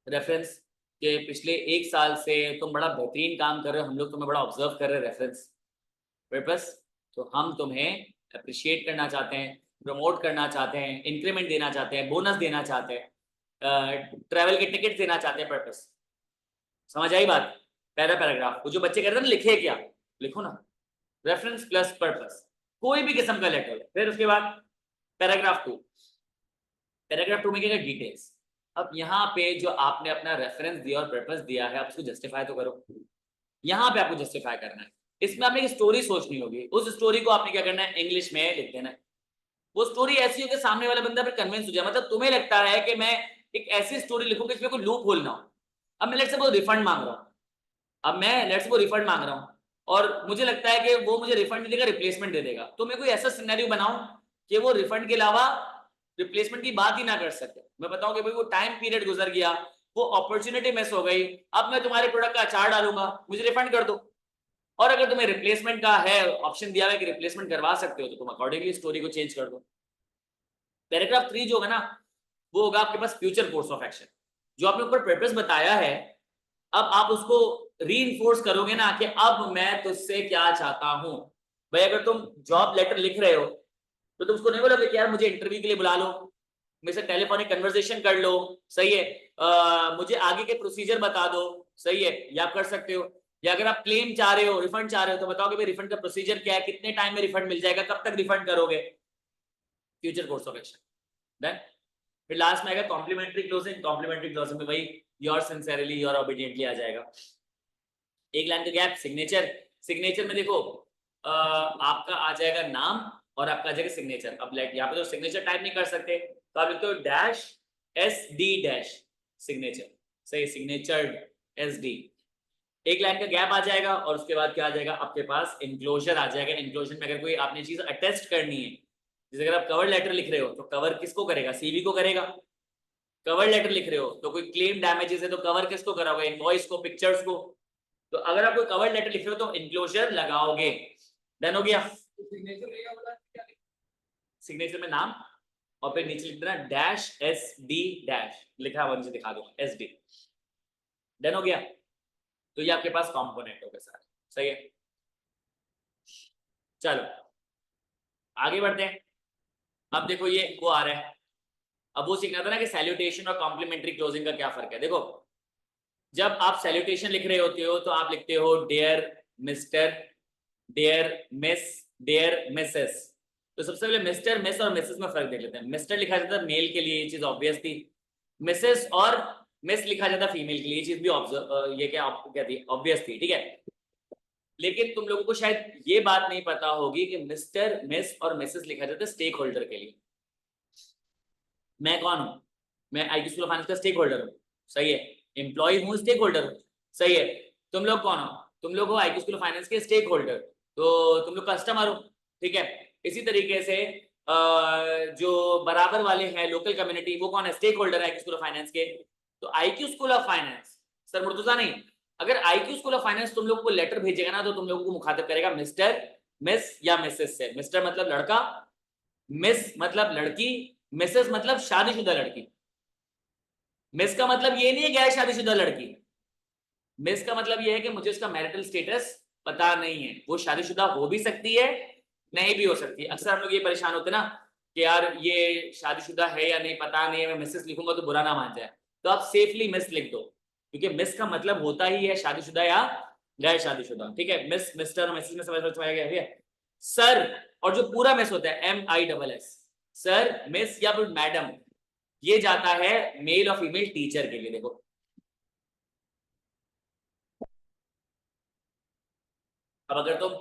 रेफरेंस के पिछले 1 साल से तुम बड़ा बेहतरीन काम कर रहे हो, हम लोग तुम्हें बड़ा ऑब्जर्व कर रहे हैं, रेफरेंस। पर्पस, तो हम तुम्हें अप्रिशिएट करना चाहते हैं, प्रमोट करना चाहते हैं, इंक्रीमेंट देना चाहते हैं, बोनस देना चाहते हैं, ट्रैवल के टिकट देना चाहते हैं। पर्पस, समझ आई बात। पहला पैराग्राफ, वो जो बच्चे कहते हैं ना लिखे क्या, लिखो ना, रेफरेंस प्लस पर्पस, कोई भी किस्म का लेटर। फिर उसके बाद पैराग्राफ 2, पैराग्राफ 2 में क्या, डिटेल्स। अब यहाँ पे जो आपने अपना रेफरेंस दिया और पर्पस दिया है, आप उसको जस्टिफाई तो करो, यहाँ पे आपको जस्टिफाई करना है। इसमें आपने एक स्टोरी सोचनी होगी, उस स्टोरी को आपने क्या करना है, इंग्लिश में लिख देना है। वो स्टोरी ऐसी हो कि सामने वाला बंदा फिर कन्विंस हो जाए, मतलब तुम्हें लगता है कि मैं एक ऐसी स्टोरी लिखूंगा जिसमें कोई लूप होल ना हो। अब मैं लेट्स से वो रिफंड मांग रहा हूँ, अब मैं लेट्स वो रिफंड मांग रहा हूँ और मुझे लगता है कि वो मुझे रिफंड नहीं देगा, रिप्लेसमेंट दे देगा, तो मैं कोई ऐसा सिनेरियो बनाऊं कि वो रिफंड के अलावा रिप्लेसमेंट की बात ही ना कर सके। मैं बताऊं कि भाई वो टाइम पीरियड गुजर गया, वो अपॉर्चुनिटी मिस हो गई, अब मैं तुम्हारे प्रोडक्ट का अचार डालूंगा, मुझे रिफंड कर दो। और अगर तुम्हें रिप्लेसमेंट का है ऑप्शन दिया हुआ है कि रिप्लेसमेंट करवा सकते हो, तो तुम अकॉर्डिंगली स्टोरी को चेंज कर दो। पैराग्राफ 3 जो होगा ना, वो होगा आपके पास फ्यूचर कोर्स ऑफ एक्शन। जो आपने ऊपर पर्पस बताया है, अब आप उसको रीइंफोर्स करोगे ना कि अब मैं तुझसे क्या चाहता हूं। भाई अगर तुम जॉब लेटर लिख रहे हो, तो तुम उसको नहीं बोलोगे कि यार मुझे इंटरव्यू के लिए बुला लो, मेरे से टेलीफोनिक कन्वर्सेशन कर लो, सही है, मुझे आगे के प्रोसीजर बता दो, सही है, या आप कर सकते हो। या अगर आप क्लेम चाह रहे हो, रिफंड चाह रहे हो, तो बताओ कि भाई रिफंड का प्रोसीजर क्या है, कितने टाइम में रिफंड मिल जाएगा, कब तक रिफंड करोगे, future course of action. Then फिर लास्ट में आएगा कॉम्प्लीमेंट्री क्लोजिंग। कॉम्प्लीमेंट्री क्लोजिंग में भाई योर सिंसियरली, योर ओबीडिएंटली आ जाएगा। एक लाइन का गैप, सिग्नेचर। सिग्नेचर में देखो आपका आ जाएगा नाम और आपका आ जाएगा सिग्नेचर। अब यहाँ पे तो सिग्नेचर टाइप नहीं कर सकते, तो आप लिखते हो dash S D dash signature, सही, सिग्नेचर एस डी। एक लाइन का गैप आ जाएगा और उसके बाद क्या आ जाएगा, आपके पास एनक्लोजर आ जाएगा। एनक्लोजर में अगर कोई आपने चीज अटेस्ट करनी है, जैसे अगर आप कवर लेटर लिख रहे हो, तो कवर किसको करेगा, सीवी को करेगा। कवर लेटर लिख रहे हो तो कोई क्लेम डैमेजेस है तो कवर किसको कराओगे, इनवॉइस को, पिक्चर्स को। तो अगर आप कोई कवर लेटर लिख रहे हो तो इनक्लोजर लगाओगे। डन हो गया।
सिग्नेचर रहेगा बोला क्या,
सिग्नेचर में नाम और फिर नीचे लिख देना डैश एस डी डैश, लिखा हुआ नीचे दिखा दो एस डी। डन हो गया। तो ये आपके पास कॉम्पोनेंट हो गए सारे, सही है। चलो आगे बढ़ते हैं। अब देखो ये वो आ रहा है, अब वो सीखना था ना कि सैल्यूटेशन और कॉम्प्लीमेंट्री क्लोजिंग का क्या फर्क है। देखो जब आप सैल्यूटेशन लिख रहे होते हो तो आप लिखते हो dear Mr, dear miss, dear Mrs. तो सबसे पहले मिस्टर, मिस और मिसेस में फर्क देख लेते हैं। मिस्टर लिखा जाता है मेल के लिए, ये चीज ऑब्वियस थी। मिसेस और मिस लिखा जाता है फीमेल के लिए, ये चीज भी ये क्या थी, ऑब्वियस थी, ठीक है। लेकिन तुम लोगों को शायद ये बात नहीं पता होगी कि मिस्टर, मिस और मिसेस लिखा जाता है स्टेक होल्डर के लिए। मैं कौन हूं, मैं आईटी स्कूल ऑफ फाइनेंस का स्टेक होल्डर हूं, सही है। एम्प्लॉय हूं, स्टेक होल्डर हूं, सही है। तुम लोग कौन हो, तुम लोग हो आईटी स्कूल ऑफ फाइनेंस के स्टेक होल्डर, तो तुम लोग कस्टमर हो, ठीक है। इसी तरीके से जो बराबर वाले हैं लोकल कम्युनिटी, वो कौन है, स्टेक होल्डर है आईटी स्कूल ऑफ फाइनेंस के। तो IQ school of finance, sir Murtuza नहीं, अगर आईक्यू स्कूल ऑफ फाइनेंस तुम लोग को लेटर भेजेगा ना, तो तुम लोगों को मुखातिब करेगा मिस्टर, मिस या मिसेस से। मिस्टर मतलब लड़का, मिस मतलब लड़की, मिसेस मतलब शादीशुदा लड़की। मिस का मतलब ये नहीं है गैर शादीशुदा लड़की। मिस का मतलब ये है कि मुझे उसका मैरिटल स्टेटस पता नहीं है। वो शादीशुदा हो भी सकती है, नहीं भी हो सकती है। अक्सर हम लोग ये परेशान होते हैं ना कि यार ये शादीशुदा है या नहीं पता नहीं है, मैं मिसेस लिखूंगा तो बुरा ना मान जाए। तो आप सेफली मिस लिख दो, क्योंकि मिस का मतलब होता ही है शादीशुदा या गैर शादीशुदा। ठीक है, मिस, मिस्टर और मिसेस में समझ आया गया। सर, और जो पूरा मिस होता है MISS, सर, मिस या फिर मैडम, ये जाता है मेल और फीमेल टीचर के लिए। देखो, अब अगर तुम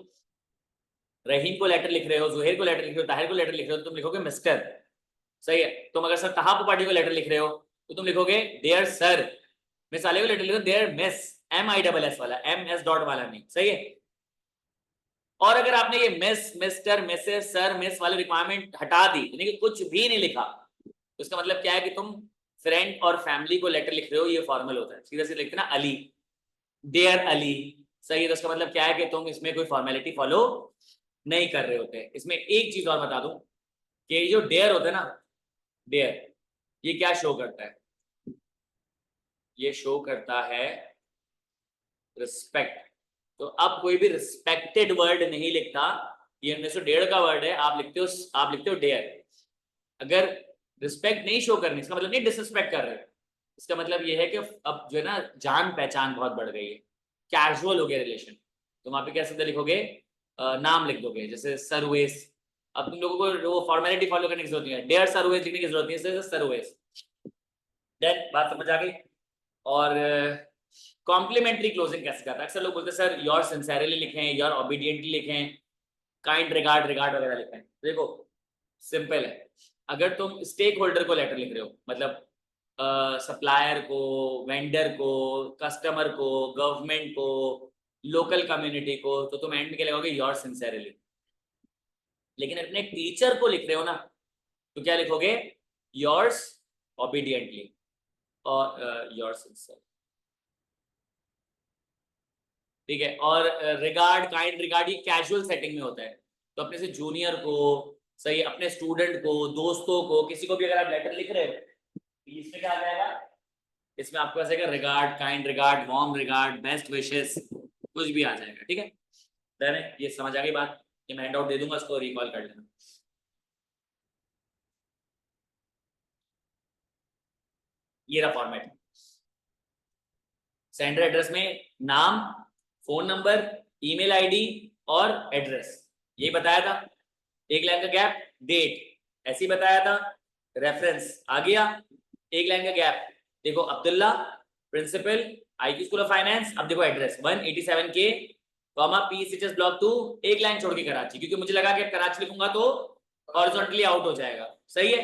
रहीम को लेटर लिख रहे हो, जुहेर को लेटर लिख रहे हो, ताहिर को लेटर लिख रहे हो, तो तुम लिखोगे मिस्टर। सही है। तुम अगर सर तहा त्रिपाठी को लेटर लिख रहे हो तो तुम लिखोगे देयर सर। मिस आले को लेटर लिखो देयर मिस, MISS वाला, MS डॉट वाला नहीं। सही है। और अगर आपने ये miss, mister, Mrs, sir, miss वाले रिक्वायरमेंट हटा दी, यानी कि कुछ भी नहीं लिखा, तो इसका मतलब क्या है कि तुम फ्रेंड और फैमिली को लेटर लिख रहे हो, ये फॉर्मल होता है। सीधा सीधा लिखते ना अली, डियर अली। सही है। तो इसका मतलब क्या है कि तुम इसमें कोई फॉर्मेलिटी फॉलो नहीं कर रहे होते। इसमें एक चीज और बता दूं कि जो डेयर होता है ना, डेयर, ये क्या शो करता है? ये शो करता है रिस्पेक्ट। तो अब कोई भी रिस्पेक्टेड वर्ड नहीं लिखता, ये 1901 का वर्ड है, आप लिखते हो डेयर। अगर रिस्पेक्ट नहीं शो करनी, इसका मतलब नहीं डिसरिस्पेक्ट कर रहे हो, इसका मतलब ये है कि अब जो है ना जान पहचान बहुत बढ़ गई है, कैजुअल हो गया रिलेशन। तो वहां पे क्या सीधा लिखोगे, नाम लिख दोगे, जैसे सरवेस। अब तुम लोगों को वो फॉर्मेलिटी फॉलो करने की जरूरत नहीं है, डेयर सरवेस लिखने की जरूरत नहीं है, सरवेस। देन बात समझ आ गई। और कॉम्प्लीमेंट्री क्लोजिंग कैसे करता है? अक्सर लोग बोलते हैं सर योर सिंसेरली लिखें, योर ओबीडियंटली लिखें, काइंड रिगार्ड, रिगार्ड वगैरह लिखें। देखो सिंपल है, अगर तुम स्टेक होल्डर को लेटर लिख रहे हो, मतलब सप्लायर को, वेंडर को, कस्टमर को, गवर्नमेंट को, लोकल कम्युनिटी को, तो तुम एंड में क्या लिखोगे, योर सिंसेरली। लेकिन अपने टीचर को लिख रहे हो ना, तो क्या लिखोगे, योर्स ओबीडियंटली और योर सिंसेर। ठीक है। और रिगार्ड, काइंड रिगार्ड, ये कैजुअल सेटिंग में होता है। तो अपने से जूनियर को, सही, अपने स्टूडेंट को, दोस्तों को, किसी को भी अगर आप लेटर लिख रहे हो, इसमें क्या आ जाएगा, इसमें आपको ऐसे regard, kind regard, warm regard, best wishes, कुछ भी आ जाएगा। ठीक है, देन ये समझ आ गई बात। ये मैं हैंडआउट दे दूंगा, उसको रिकॉल कर लेना। ये रहा फॉर्मेट। सेंडर एड्रेस में नाम, फोन नंबर, ईमेल आईडी और एड्रेस, यही बताया था। एक लाइन का गैप, डेट ऐसे ही बताया था। रेफरेंस आ गया, एक लाइन का गैप। देखो Abdullah, principal, IQ school of finance. अब देखो एड्रेस 187K, PCHS ब्लॉक 2, एक लाइन छोड़ के कराची, क्योंकि मुझे लगा कि कराची लिखूंगा तो हॉरिजॉन्टली आउट हो जाएगा। सही है,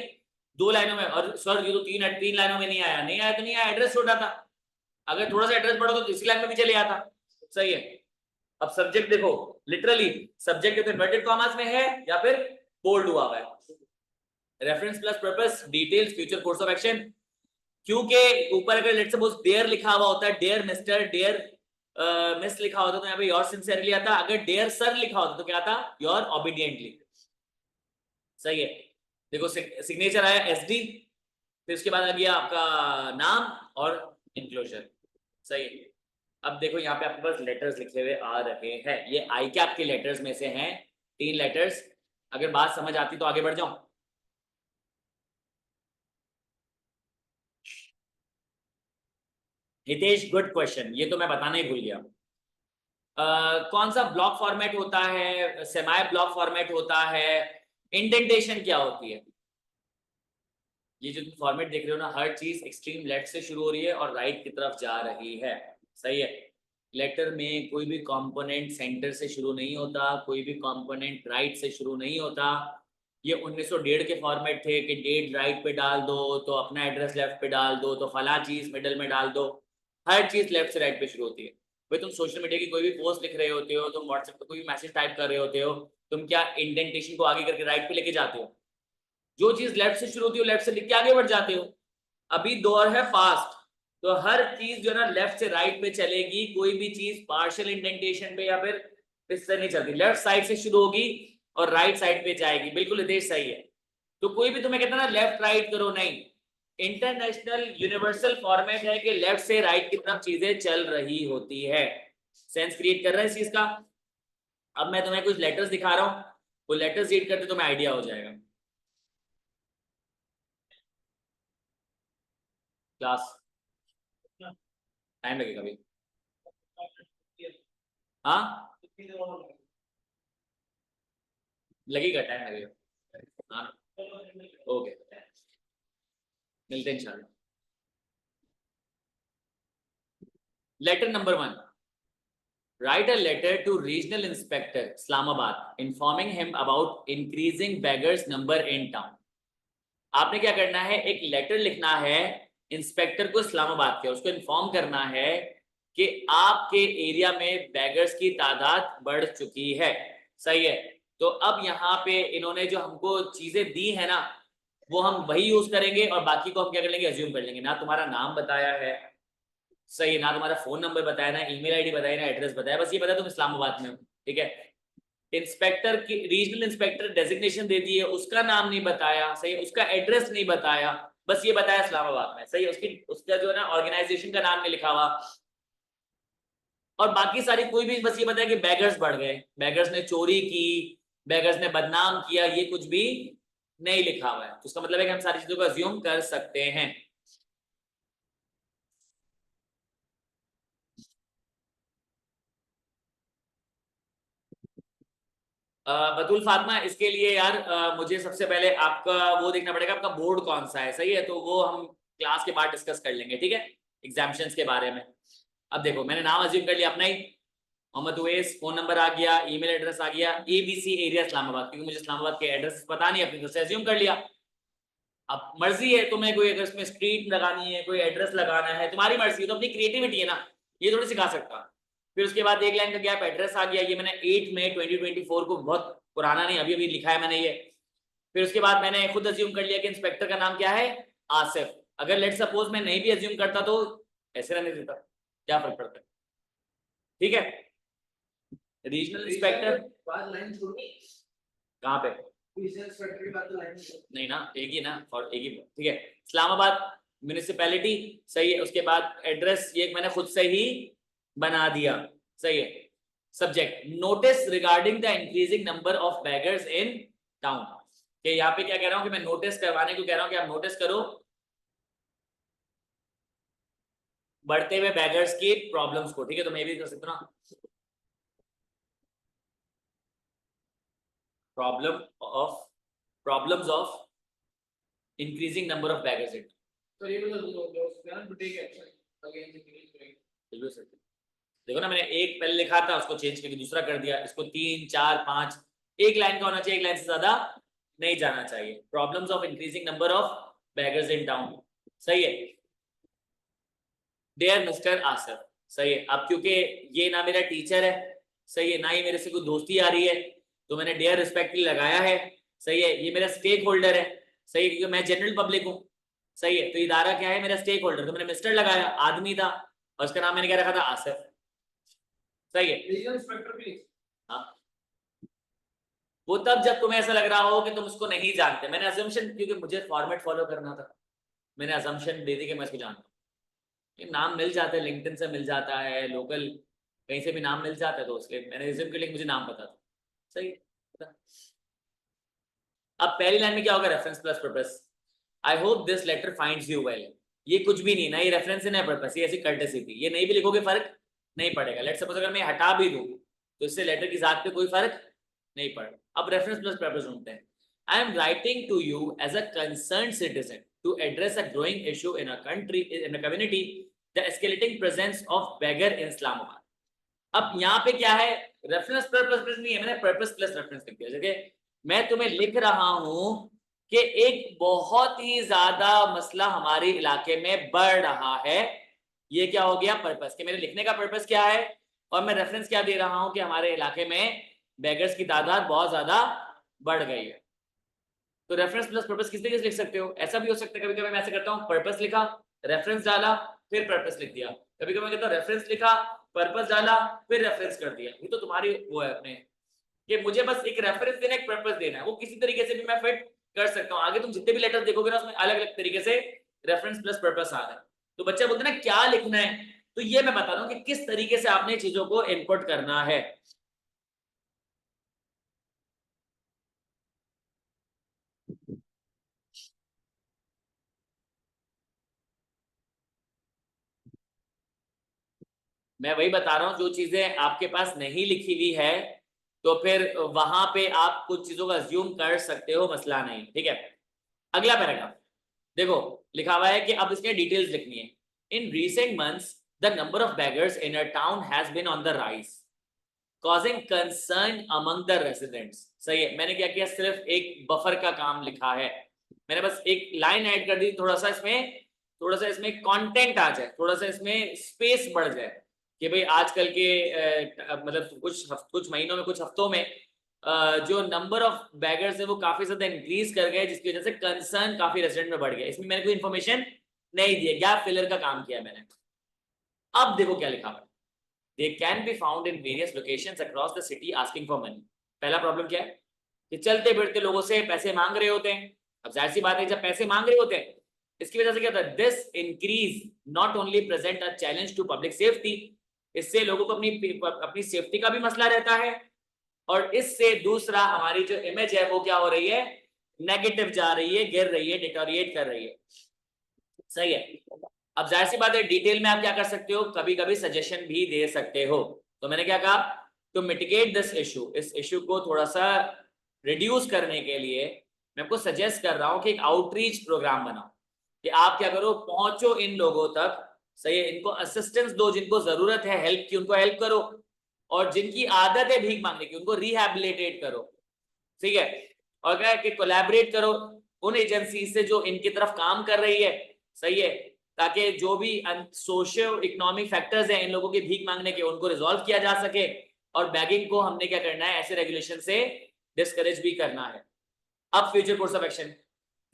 2 लाइनों में। और सर ये तो तीन लाइनों में नहीं आया, नहीं आया तो नहीं आया, एड्रेस छोटा था। अगर थोड़ा सा एड्रेस बढ़ा तो इसी लाइन में भी चले आता। सही है। अब सब्जेक्ट देखो, लिटरली सब्जेक्ट तो इन्वर्टेड कॉमर्स में है या फिर बोल्ड हुआ हुआ है। Reference plus purpose, details, future course of action. क्योंकि ऊपर अगर लेट्स सपोज डेयर लिखा हुआ होता है, डेयर मिस्टर, डेयर मिस लिखा होता तो यहाँ पे योर सिंसियरली आता। अगर डेयर सर लिखा होता तो क्या आता, योर ओबीडियंटली। सही है। देखो सिग्नेचर आया SD, फिर उसके बाद आ गया आपका नाम और इंक्लोजर। सही है। अब देखो यहाँ पे आपके पास लेटर्स लिखे हुए आ रहे हैं, ये ICAP के लेटर्स में से हैं 3 लेटर्स। अगर बात समझ आती तो आगे बढ़ जाऊं। हितेश, गुड क्वेश्चन, ये तो मैं बताना ही भूल गया। कौन सा ब्लॉक फॉर्मेट होता है, सेमी ब्लॉक फॉर्मेट होता है, इंडेंटेशन क्या होती है? ये जो तुम फॉर्मेट देख रहे हो ना, हर चीज एक्सट्रीम लेफ्ट से शुरू हो रही है और राइट की तरफ जा रही है। सही है। लेटर में कोई भी कंपोनेंट सेंटर से शुरू नहीं होता, कोई भी कंपोनेंट राइट से शुरू नहीं होता। ये 1901 के फॉर्मेट थे कि डेट राइट पे डाल दो तो अपना एड्रेस लेफ्ट पे डाल दो, तो फला चीज मिडल में डाल दो। हर चीज लेफ्ट से राइट पे शुरू होती है। भाई तुम सोशल मीडिया की कोई भी पोस्ट लिख रहे होते हो, तुम व्हाट्सएप पे कोई भी मैसेज टाइप कर रहे होते हो, तुम क्या इंडेंटेशन को आगे करके राइट पे लेके जाते हो? जो चीज लेफ्ट से शुरू होती है लेफ्ट से लिख के आगे बढ़ जाते हो। अभी दौर है फास्ट, तो हर चीज जो है ना लेफ्ट से राइट पे चलेगी। कोई भी चीज पार्शियल इंडेंटेशन पे या फिर इससे नहीं चलती, लेफ्ट साइड से शुरू होगी और राइट साइड पे जाएगी, बिल्कुल हितेश सही है। तो कोई भी तुम्हें कहता ना लेफ्ट राइट करो, नहीं, इंटरनेशनल यूनिवर्सल फॉर्मेट है कि लेफ्ट से राइट की तरफ चीजें चल रही होती है। सेंस क्रिएट कर रहा है इस चीज का। अब मैं तुम्हें कुछ लेटर्स दिखा रहा हूँ, वो लेटर्स रीड करते तुम्हें आइडिया हो जाएगा। क्लास टाइम लगेगा अभी। हाँ लगेगा, टाइम लगेगा। हाँ ओके, मिलते हैं इंशाल्लाह। Letter number 1, write a letter to regional inspector Islamabad informing him about increasing beggars number in town। आपने क्या करना है, एक लेटर लिखना है इंस्पेक्टर को इस्लामाबाद के, उसको इन्फॉर्म करना है कि आपके एरिया में बैगर्स की तादाद बढ़ चुकी है। सही है। तो अब यहाँ पे इन्होंने जो हमको चीजें दी है ना, वो हम वही यूज करेंगे और बाकी को हम क्या कर लेंगे, अज्यूम कर लेंगे। ना तुम्हारा नाम बताया है, सही है, ना तुम्हारा फोन नंबर बताया, ना ईमेल आईडी बताया, ना एड्रेस बताया, बस ये बताया तुम इस्लामाबाद में हो। ठीक है। इंस्पेक्टर की, रीजनल इंस्पेक्टर डेजिग्नेशन दे दी है, उसका नाम नहीं बताया, सही है, उसका एड्रेस नहीं बताया, बस ये बताया इस्लामाबाद में। सही है। उसका जो है ना ऑर्गेनाइजेशन का नाम नहीं लिखा हुआ, और बाकी सारी कोई भी बस ये बताया कि बैगर्स बढ़ गए, बैगर्स ने चोरी की, बैगर्स ने बदनाम किया, ये कुछ भी नहीं लिखा हुआ है। तो उसका मतलब है कि हम सारी चीजों को अज्यूम कर सकते हैं। बतुल फातिमा, इसके लिए यार मुझे सबसे पहले आपका वो देखना पड़ेगा, आपका बोर्ड कौन सा है। सही है, तो वो हम क्लास के बाद डिस्कस कर लेंगे। ठीक है, एग्जामिशंस के बारे में। अब देखो, मैंने नाम अज्यूम कर लिया अपना ही, मोहम्मद उवैस, फोन नंबर आ गया, ईमेल एड्रेस आ गया, ABC एरिया इस्लामाबाद, क्योंकि मुझे इस्लामाबाद के एड्रेस पता नहीं, अपनी तरफ से अज्यूम कर लिया। अब मर्जी है तुम्हें, कोई अगर इसमें स्ट्रीट लगानी है, कोई एड्रेस लगाना है, तुम्हारी मर्जी है, तो अपनी क्रिएटिविटी है ना, ये थोड़ी सिखा सकता। फिर उसके बाद एक लाइन का गैप, एड्रेस आ गया, ये मैंने 8 मई 2024 को, बहुत पुराना नहीं, अभी अभी लिखा है मैंने ये। फिर उसके बाद मैंने खुद अज्यूम कर लिया कि इंस्पेक्टर का नाम क्या है, आसिफ। अगर लेट सपोज मैं नहीं भी अज्यूम करता तो ऐसे रहने देता, क्या फर्क पड़ता है। ठीक है। रीजनल इंस्पेक्टर
लाइन छोड़नी,
कहाँ पे,
रीजनल इंस्पेक्टर की बात तो लाइन
नहीं ना, एक ही ना, और एक ही। ठीक है, इस्लामाबाद म्यूनिसिपैलिटी। सही है। उसके बाद एड्रेस ये मैंने खुद से ही बना दिया। सही है। Subject, notice regarding the increasing number of beggars in town. कि यहाँ पे क्या कह रहा हूँ कि मैं नोटिस करवाने को कह रहा हूँ कि आप नोटिस करो बढ़ते हुए बैगर्स की प्रॉब्लम्स को। ठीक है, तो मैं भी कर सकता हूँ ना, problems of increasing number of beggars in.
तो ये बता दो स्पैन ठीक है, अगेन से इंग्लिश करेंगे।
देखो ना, मैंने एक पहले लिखा था, उसको चेंज करके दूसरा कर दिया, इसको 3 4 5, एक लाइन का होना चाहिए, एक लाइन से ज्यादा नहीं जाना चाहिए। Problems of increasing number of beggars in town. सही है। Dear Mr Asif. सही है। अब क्योंकि ये ना मेरा टीचर है, सही है, ना ही मेरे से कोई दोस्ती आ रही है, तो मैंने डियर रिस्पेक्टफुली लगाया है। सही है। ये मेरा स्टेक होल्डर है, सही है, क्योंकि मैं जनरल पब्लिक हूँ। सही है। तो इदारा क्या है, मेरा स्टेक होल्डर, तो मैंने मिस्टर लगाया, आदमी था, और उसका नाम मैंने क्या रखा था, आसिफ। सही है।
रीजनल इंस्पेक्टर भी,
हाँ, वो तब जब तुम्हें ऐसा लग रहा हो कि तुम उसको नहीं जानते। मैंने अजम्पशन, क्योंकि मुझे फॉर्मेट फॉलो करना था, मैंने अजम्पशन दे दी कि मैं इसको जानता हूँ। नाम मिल जाता है, लिंक्डइन से मिल जाता है, लोकल कहीं से भी नाम मिल जाता है, तो उसके मैंने रिज्यूम के लिए मुझे नाम पता था। सही है। अब पहली लाइन में क्या होगा, reference plus purpose. I hope this letter finds you well. ये कुछ भी नहीं, ना ये रेफरेंस है ना पर्पस, ये ऐसी कर्टेसी थी, ये नहीं भी लिखोगे फर्क नहीं पड़ेगा। लेट सपोज अगर मैं हटा भी दूं तो इससे लेटर की जात पे कोई फर्क नहीं पड़ेगा। अब रेफरेंस प्लस पर्पस ढूंढते हैं। I am writing to you as a concerned citizen to address a growing issue in a country, in a community, the escalating presence of beggar in Islamabad. अब यहाँ पे क्या है, रेफरेंस पर्पस नहीं है, मैंने पर्पस प्लस रेफरेंस लिख दिया। जैसे मैं तुम्हें लिख रहा हूं कि एक बहुत ही ज्यादा मसला हमारे इलाके में बढ़ रहा है, ये क्या हो गया, पर्पस। कि मेरे लिखने का पर्पस क्या है, और मैं रेफरेंस क्या दे रहा हूं कि हमारे इलाके में बेगर्स की तादाद बहुत ज्यादा बढ़ गई है। तो रेफरेंस प्लस पर्पस किस तरीके से लिख सकते हो, ऐसा भी हो सकता है कभी कभी मैं ऐसे करता हूँ, पर्पस लिखा, रेफरेंस डाला, फिर पर्पस लिख दिया। कभी कभी मैं कहता हूँ रेफरेंस लिखा, पर्पस डाला, फिर रेफरेंस कर दिया, ये तो तुम्हारी वो है अपने कि मुझे बस एक रेफरेंस देना, एक पर्पस देना है, वो किसी तरीके से भी मैं फिट कर सकता हूँ। आगे तुम जितने भी लेटर देखोगे ना उसमें अलग अलग तरीके से रेफरेंस प्लस पर्पस आ रहा है। तो बच्चा बोलते हैं ना क्या लिखना है, तो ये मैं बता रहा हूँ कि किस तरीके से आपने चीजों को इनपुट करना है। मैं वही बता रहा हूँ, जो चीजें आपके पास नहीं लिखी हुई है तो फिर वहां पे आप कुछ चीजों का अज्यूम कर सकते हो, मसला नहीं, ठीक है। अगला पैराग्राफ देखो, लिखा हुआ है कि अब इसके डिटेल्स लिखनी है। In recent months the number of beggars in a town has been on the rise causing concern among the residents. सही है, मैंने क्या किया, सिर्फ एक बफर का काम लिखा है, मैंने बस एक लाइन ऐड कर दी, थोड़ा सा इसमें कंटेंट आ जाए, थोड़ा सा इसमें स्पेस बढ़ जाए कि भाई आजकल के मतलब कुछ महीनों में, कुछ हफ्तों में जो नंबर ऑफ बैगर्स है वो काफी ज्यादा इंक्रीज कर गए, जिसकी वजह से कंसर्न काफी रेसिडेंट में बढ़ गया। इसमें मैंने कोई इन्फॉर्मेशन नहीं दी, गैप फिलर का काम किया मैंने। अब देखो क्या लिखा हुआ है, they can be found in various locations across the city asking for money। पहला प्रॉब्लम क्या है कि चलते फिरते लोगों से पैसे मांग रहे होते हैं। अब जाहिर सी बात है, जब पैसे मांग रहे होते हैं इसकी वजह से क्या होता है, this increase not only present a challenge to public safety, इससे लोगों को अपनी सेफ्टी का भी मसला रहता है, और इससे दूसरा हमारी जो इमेज है वो क्या हो रही है, नेगेटिव जा रही है, गिर रही है, डिटोरिएट कर रही है। सही है। अब जाहिर सी बात है, डिटेल में आप क्या कर सकते हो, कभी कभी सजेशन भी दे सकते हो। तो मैंने क्या कहा, टू मिटिगेट दिस इशू, इस इशू को थोड़ा सा रिड्यूस करने के लिए मैं आपको सजेस्ट कर रहा हूं कि एक आउटरीच प्रोग्राम बनाओ, कि आप क्या करो, पहुंचो इन लोगों तक, सही है, इनको असिस्टेंस दो, जिनको जरूरत है हेल्प की उनको हेल्प करो, और जिनकी आदत है भीख मांगने की उनको रिहैबिलिटेट करो, ठीक है। और क्या है कि कोलैबोरेट करो उन एजेंसी से जो इनकी तरफ काम कर रही है, सही है, ताकि जो भी सोशियो इकोनॉमिक फैक्टर्स हैं इन लोगों के भीख मांगने के, उनको रिजॉल्व किया जा सके, और बैगिंग को हमने क्या करना है, ऐसे रेगुलेशन से डिस्करेज भी करना है। अब future course of action,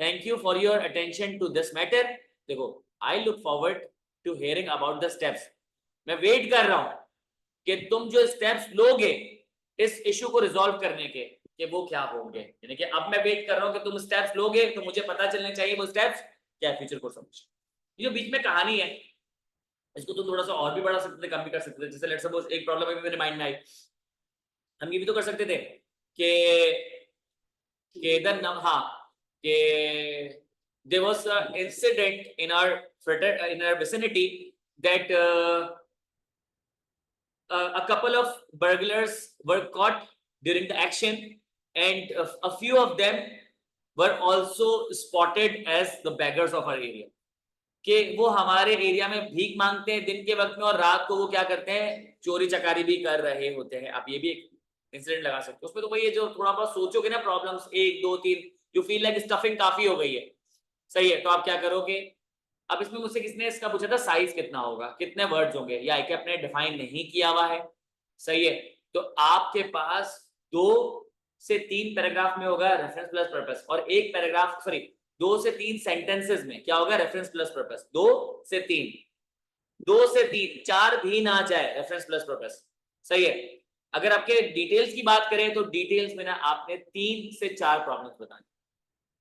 thank you for your attention to this matter. देखो, I look forward to hearing about the steps, मैं वेट कर रहा हूं कि तुम जो स्टेप्स लोगे इस इशू को रिजॉल्व करने के, कि वो क्या होंगे, यानी कि अब मैं वेट कर रहा हूं कि तुम स्टेप्स लोगे, तो मुझे पता चलने चाहिए वो स्टेप्स क्या है फ्यूचर कोर्स ऑफ एक्शन। ये जो बीच में कहानी है इसको तो थोड़ा सा और भी बढ़ा सकते थे, कम भी कर सकते थे। जैसे लेट्स सपोज एक प्रॉब्लम अभी मेरे माइंड में आई, हम ये भी तो कर सकते थे कि हाँ, कि there was an incident in our vicinity that a couple of burglars were caught during the action, and a few of them were also spotted as the beggars of our area, कि वो हमारे area में भीख मांगते हैं दिन के वक्त में, और रात को वो क्या करते हैं, चोरी चकारी भी कर रहे होते हैं। आप ये भी एक इंसिडेंट लगा सकते हो उसमें। तो भाई ये जो थोड़ा बहुत सोचोगे ना प्रॉब्लम्स, एक दो तीन, यू फील लाइक स्टफिंग काफी हो गई है, सही है, तो आप क्या करोगे। अब इसमें मुझसे किसने इसका पूछा था, साइज कितना होगा, कितने वर्ड्स होंगे, या एक अपने डिफाइन नहीं किया हुआ है, सही है। तो आपके पास 2 से 3 पैराग्राफ में होगा रेफरेंस प्लस पर्पस, और एक पैराग्राफ, सॉरी, 2 से 3 सेंटेंसेस में क्या होगा, रेफरेंस प्लस पर्पस। 2 से 3, 2 से 3, 4 भी ना जाए, रेफरेंस प्लस पर्पस, सही है। अगर आपके डिटेल्स की बात करें तो डिटेल्स में ना आपने 3 से 4 प्रॉब्लम्स बताने,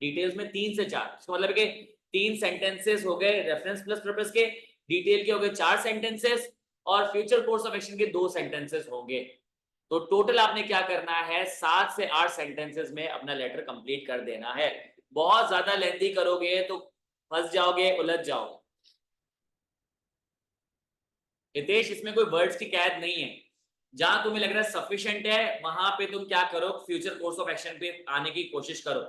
डिटेल्स में 3 से 4, इसका मतलब कि 3 सेंटेंसेस हो गए रेफरेंस प्लस पर्पस के, डिटेल के हो गए 4 सेंटेंसेस, और फ्यूचर कोर्स ऑफ एक्शन के 2 सेंटेंसेस होंगे। तो टोटल आपने क्या करना है, 7 से 8 सेंटेंसेस में अपना लेटर कंप्लीट कर देना है। बहुत ज्यादा लेंथी करोगे तो फंस जाओगे, उलझ जाओगे। हितेश, इसमें कोई वर्ड्स की कैद नहीं है, जहां तुम्हें लग रहा है सफिशिएंट है वहां पे तुम क्या करो, फ्यूचर कोर्स ऑफ एक्शन पे आने की कोशिश करो।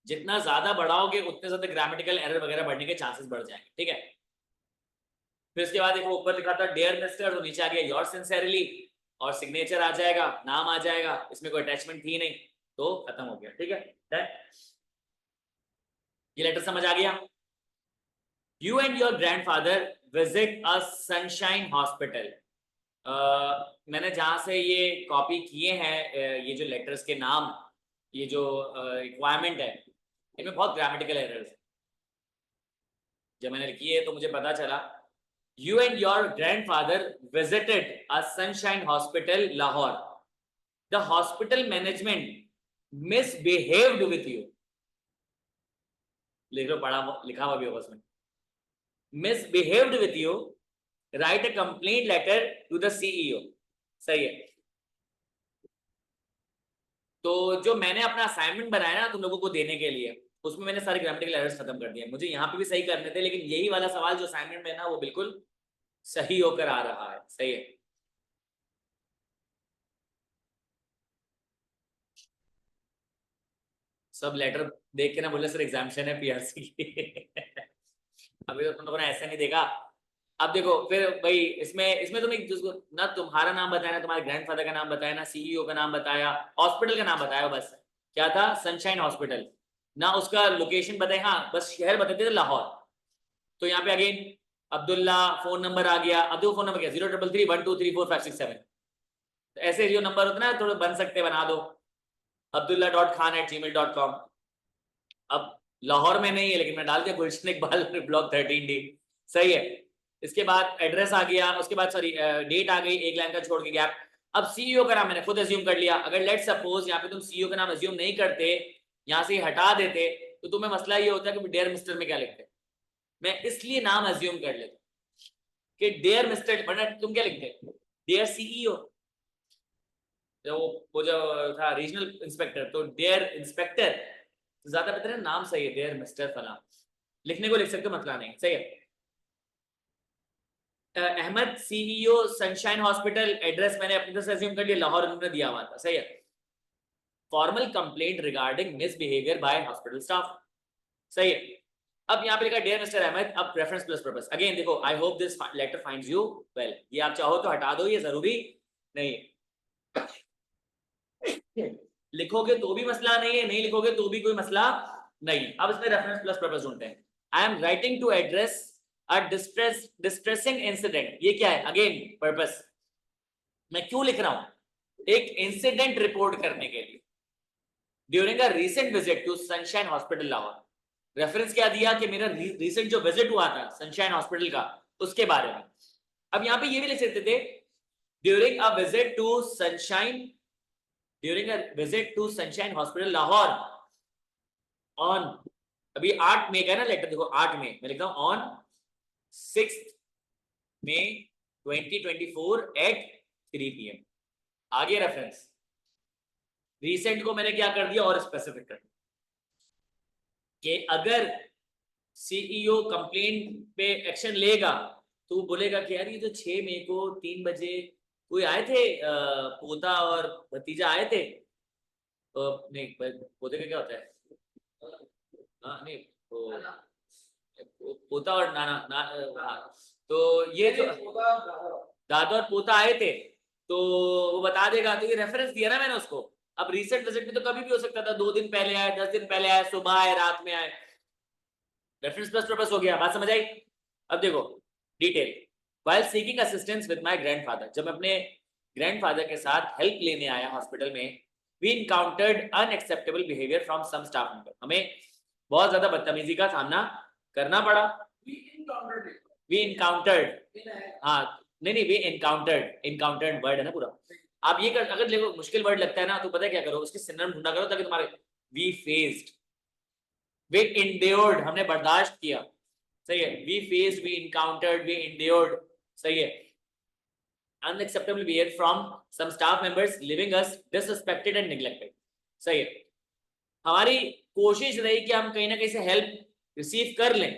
जितना ज्यादा बढ़ाओगे उतने ज्यादा ग्रामेटिकल एरर वगैरह बढ़ने के चांसेस बढ़ जाएंगे, ठीक है। फिर इसके बाद देखो ऊपर लिखा था डियर मिस्टर, तो नीचे आ गया योर सिंसेरली, और सिग्नेचर आ जाएगा, नाम आ जाएगा, इसमें कोई अटैचमेंट थी नहीं, तो खत्म हो गया, ठीक है। डन, ये लेटर समझ आ गया। You and your grandfather visit a sunshine hospital. मैंने जहां से ये कॉपी किए हैं, ये जो लेटर्स के नाम, ये जो रिक्वायरमेंट है, इनमें बहुत ग्रामेटिकल एरर्स है, जब मैंने लिखी है तो मुझे पता चला you and your grandfather visited a Sunshine Hospital, Lahore. The hospital management misbehaved with you. लिख लो, पढ़ा लिखा हुआ भी होगा उसमें. Misbehaved with you. Write a complaint letter to the CEO. सही है. तो जो मैंने अपना असाइनमेंट बनाया ना तुम लोगों को देने के लिए, उसमें मैंने सारे ग्रामेटिकल एरर्स खत्म कर दिए. मुझे यहाँ पे भी सही करने थे, लेकिन यही वाला सवाल जो असाइनमेंट में ना वो बिल्कुल सही होकर आ रहा है. सही है. सब लेटर देख के ना बोले सर एग्जामिनेशन है पीआरसी की. अभी तो तुम लोगों ने ऐसा नहीं देखा. अब देखो फिर भाई इसमें तुम एक ना तुम्हारा नाम बताया, ना तुम्हारे ग्रैंडफादर का नाम बताया, ना सीईओ का नाम बताया, हॉस्पिटल का नाम बताया. बस क्या था, सनशाइन हॉस्पिटल. ना उसका लोकेशन बताए, हाँ बस शहर बताते थे लाहौर. तो यहाँ पे अगेन अब्दुल्ला फोन नंबर आ गया. अब देखो फोन नंबर क्या, 0331234567. ऐसे जो नंबर होते ना थोड़े बन सकते, बना दो. abdullah.khan@gmail.com. अब लाहौर में नहीं है लेकिन मैं डाल दिया गुलशन इकबाल ब्लॉक 13D. सही है. इसके बाद एड्रेस आ गया, उसके बाद सॉरी डेट आ गई, एक लाइन का छोड़ के गैप. अब सीईओ का नाम मैंने खुद अज्यूम कर लिया. अगर लेट सपोज यहाँ पे तुम सीईओ का नाम अज्यूम नहीं करते, यहाँ से हटा देते, तो तुम्हें मसला ये होता है कि डेयर मिस्टर में क्या लिखते. मैं इसलिए नाम अज्यूम कर लेता कि डेयर मिस्टर, वरना तुम क्या लिखते, डेयर सीईओ. वो जो था रीजनल इंस्पेक्टर, तो डेयर इंस्पेक्टर ज्यादा बेहतर है. नाम सही है, डेयर मिस्टर फला, लिखने को लिख सकते हो, मतलब नहीं. सही है. Ahmed CEO Sunshine Hospital, address मैंने अपनी तरफ से अज्यूम कर लिया, लाहौर उन्होंने दिया हुआ था. सही है. Formal complaint regarding misbehaviour bye hospital staff. सही है. अब यहाँ पे लिखा डियर मिस्टर अहमद. अब रेफरेंस प्लस पर्पस. अगेन देखो, I hope this letter finds you well. ये आप चाहो तो हटा दो, ये जरूरी नहीं है. लिखोगे तो भी मसला नहीं है, नहीं लिखोगे तो भी कोई मसला नहीं. अब इसमें रेफरेंस प्लस पर्पस ढूंढते हैं. I am writing to address a distressing incident. ये क्या है, अगेन पर्पस. मैं क्यों लिख रहा हूं, एक इंसिडेंट रिपोर्ट करने के लिए. During a recent visit to Sunshine Hospital Lahore. Reference क्या दिया कि मेरा रीसेंट जो विजिट हुआ था सनशाइन हॉस्पिटल का, उसके बारे में. अब यहाँ पे ये भी लिख सकते थे during a visit to Sunshine, during a visit to Sunshine Hospital Lahore on, अभी 8 मई का ना लेटर, देखो 8 मई मैं लिखता हूं, ऑन 6 मई 2024 at 3 PM. आगे रेफरेंस. रीसेंट को मैंने क्या कर दिया और स्पेसिफिक कर दिया कि अगर सीईओ कंप्लेंट पे एक्शन लेगा तो वो बोलेगा कि यार ये तो 6 मई को 3 बजे कोई आए थे, पोता और भतीजा आए थे. नहीं, पोते का क्या होता है, नहीं पोता और नाना तो ये जो दादा और पोता आए थे तो वो बता देगा. तो ये रेफरेंस दिया ना मैंने उसको. अब रीसेंट विजिट में तो कभी भी हो सकता था, 2 दिन पहले आए, 10 दिन पहले आए, सुबह आए, रात में आए. रेफरेंस प्लस पर्पस हो गया. बात समझ आई. अब देखो detail. While seeking assistance with my grandfather. जब मैं अपने ग्रैंडफादर के साथ हेल्प लेने आया हॉस्पिटल में, we encountered unacceptable behaviour from some staff member. हमें बहुत ज्यादा बदतमीजी का सामना करना पड़ा. वी इनकाउंटर्ड, हाँ नहीं वी इनकाउंटर्ड वर्ड है ना पूरा. आप ये कर, अगर देखो मुश्किल वर्ड लगता है ना तो पता है क्या करो, उसके सिनोनिम ढूंढा करो ताकि तुम्हारे. वी फेस्ड, वी इंड्योर्ड, हमने बर्दाश्त किया. सही है. We faced, we encountered, we endured. सही है. Unacceptable behaviour from some staff members leaving us disrespected and neglected. सही है. हमारी कोशिश रही कि हम कहीं ना कहीं से हेल्प रिसीव कर लें,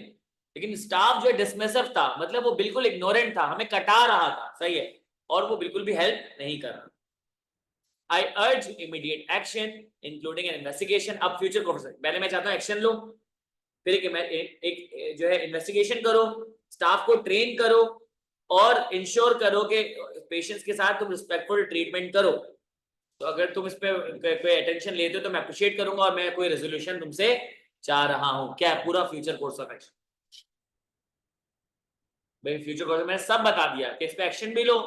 लेकिन स्टाफ जो डिसमिसिव था, मतलब वो बिल्कुल इग्नोरेंट था, हमें कटा रहा था. सही है. और वो बिल्कुल भी हेल्प नहीं कर रहा. I urge immediate action including an investigation. अब फ्यूचर को पहले मैं चाहता हूँ एक्शन लो, फिर एक जो है इन्वेस्टिगेशन करो, स्टाफ को ट्रेन करो और इंश्योर करो कि पेशेंट्स के साथ तुम रिस्पेक्टफुल ट्रीटमेंट करो. तो अगर तुम इस पे कोई अटेंशन लेते हो तो मैं अप्रिशिएट करूंगा और मैं कोई रेजोल्यूशन तुमसे चाह रहा हूं. क्या है पूरा फ्यूचर कोर्स ऑफ एक्शन. भाई फ्यूचर कोर्स मैंने सब बता दिया कि इस पे एक्शन भी लो,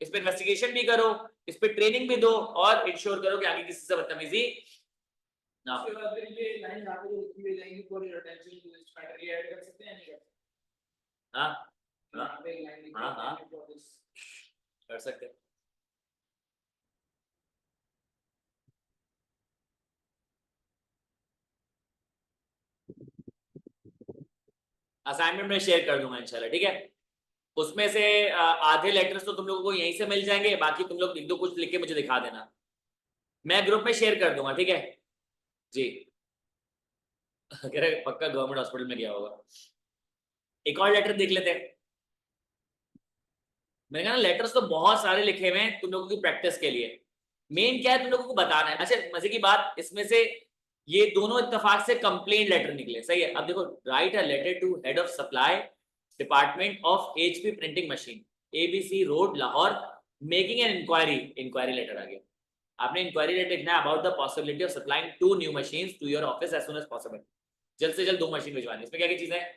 इस पे इन्वेस्टिगेशन भी करो, इस पे ट्रेनिंग भी दो और इंश्योर करो कि आगे किसी से बदतमीजी ना. हाँ
यहाँ पे line लिखी
हाँ
है,
हाँ
payment for this।
कर सकते हैं। असाइनमेंट में शेयर कर दूंगा इंशाल्लाह, ठीक है। उसमें से आधे लेटर्स तो तुम लोगों को यहीं से मिल जाएंगे, बाकी तुम लोग एक दो कुछ लिख के मुझे दिखा देना, मैं ग्रुप में शेयर कर दूंगा, ठीक है जी। कह रहे पक्का गवर्नमेंट हॉस्पिटल में गया होगा। एक और लेटर देख लेते हैं। मैंने कहा ना लेटर्स तो बहुत सारे लिखे हुए हैं तुम लोगों की प्रैक्टिस के लिए। मेन क्या है तुम लोगों को बताना है। अच्छा मजे की बात इसमें से ये दोनों इत्तेफाक से कंप्लेंट लेटर निकले, सही है। अब देखो, write a letter to head of supply department of HP printing machine, ABC road Lahore, making an inquiry. Inquiry letter आ गया। आपने इंक्वायरी लेटर लिखना है about the possibility of supplying 2 new machines to your office as soon as possible. जल्द से जल्द 2 machine भिजवानी। इसमें क्या क्या चीजें हैं,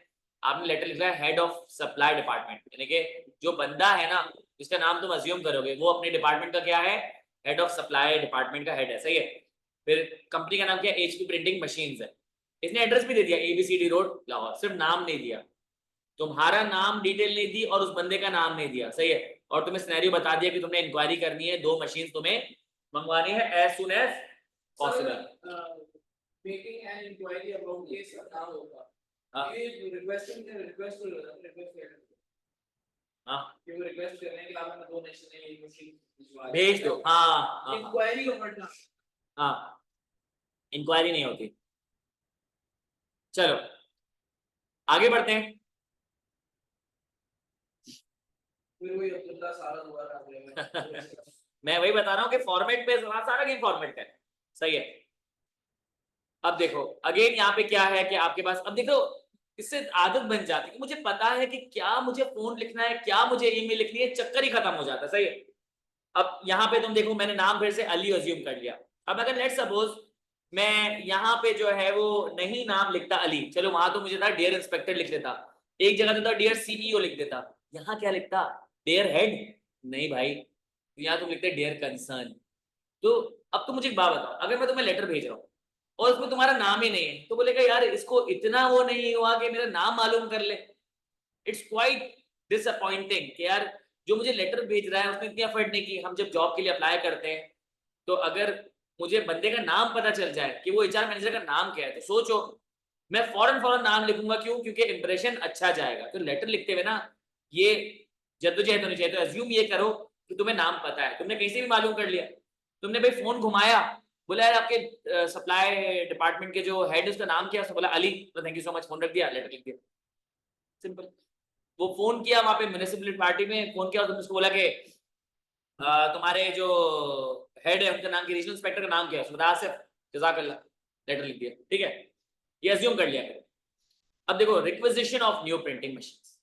आपने लेटर लिखा है हेड ऑफ सप्लाई डिपार्टमेंट, यानी कि जो बंदा है ना जिसका नाम तुम अज्यूम करोगे वो अपने डिपार्टमेंट का क्या है, हेड ऑफ सप्लाई डिपार्टमेंट का हेड है, सही है। फिर कंपनी का नाम क्या है, एचपी प्रिंटिंग मशीन्स है। इसने एड्रेस भी दे दिया एबीसीडी रोड लाहौर, सिर्फ नाम नहीं दिया, तुम्हारा नाम डिटेल नहीं दी और उस बंदे का नाम नहीं दिया, सही है। और तुम्हें सिनेरियो बता दिया कि तुमने इंक्वायरी करनी है, 2 मशीन तुम्हें मंगवानी है as soon as possible.
Making an inquiry about case का नाम होगा।
हाँ
ये रिक्वेस्टिंग रिक्वेस्ट
हाँ
कि वो रिक्वेस्ट कर रहे हैं कि आप हमें 2 नेशनल मशीन भिजवा
भेज दो, हाँ हाँ
इंक्वायरी का पढ़ना।
हाँ, इंक्वायरी नहीं होती। चलो आगे बढ़ते हैं।
फिर वही अब्दुल्ला सारा दोबारा आ जाएगा।
मैं वही बता रहा हूँ कि फॉर्मेट पे सारा गेम फॉर्मेट का है, सही है। अब देखो अगेन यहाँ पे क्या है कि आपके पास, अब देखो इससे आदत बन जाती है, मुझे पता है कि क्या मुझे फोन लिखना है, क्या मुझे ईमेल लिखनी है, चक्कर ही खत्म हो जाता है, सही है। अब यहाँ पे तुम देखो मैंने नाम फिर से अली अज्यूम कर लिया। अब अगर लेट सपोज मैं यहाँ पे जो है वो नहीं नाम लिखता अली, चलो वहां तो मुझे था डियर इंस्पेक्टर लिख देता, एक जगह देता डियर सीईओ लिख देता, यहाँ क्या लिखता, डियर हेड। नहीं भाई, यहाँ तुम लिखते डियर कंसर्न। तो अब तुम मुझे एक बात बताओ, अगर मैं तुम्हें लेटर भेज रहा हूँ और उसमें तुम्हारा नाम ही नहीं है, तो बोलेगा यार इसको इतना वो नहीं हुआ कि मेरा नाम मालूम कर ले। इट्स क्वाइट डिसअपॉइंटिंग कि यार जो मुझे लेटर भेज रहा है उसने इतनी एफर्ट नहीं की। हम जब जॉब के लिए अप्लाई करते हैं तो अगर मुझे बंदे का नाम पता चल जाए कि वो एचआर मैनेजर का नाम क्या है, तो सोचो मैं फौरन फौरन नाम लिखूंगा, क्यों, क्योंकि इंप्रेशन अच्छा जाएगा। तो लेटर लिखते हुए ना ये जद्दोजहद होनी चाहिए। तो अज्यूम ये करो कि तुम्हें नाम पता है, तुमने कहीं से भी मालूम कर लिया, तुमने भाई फोन घुमाया, बोला यार आपके सप्लाई डिपार्टमेंट के जो हेड उसका नाम क्या है, बोला अली, तो thank you so much, phone रख दिया, लेटर लिख दिया, सिंपल। वो फोन किया वहां पे म्युनिसिपल पार्टी में, फोन किया और तुमने उसको बोला कि तुम्हारे जो हेड है उनका नाम, की रीजनल इंस्पेक्टर का नाम क्या है, उसने बताया आसिफ, जजाकल्ला, लेटर लिख दिया, ठीक है। ये अज्यूम कर लिया। अब देखो requisition of new printing machines,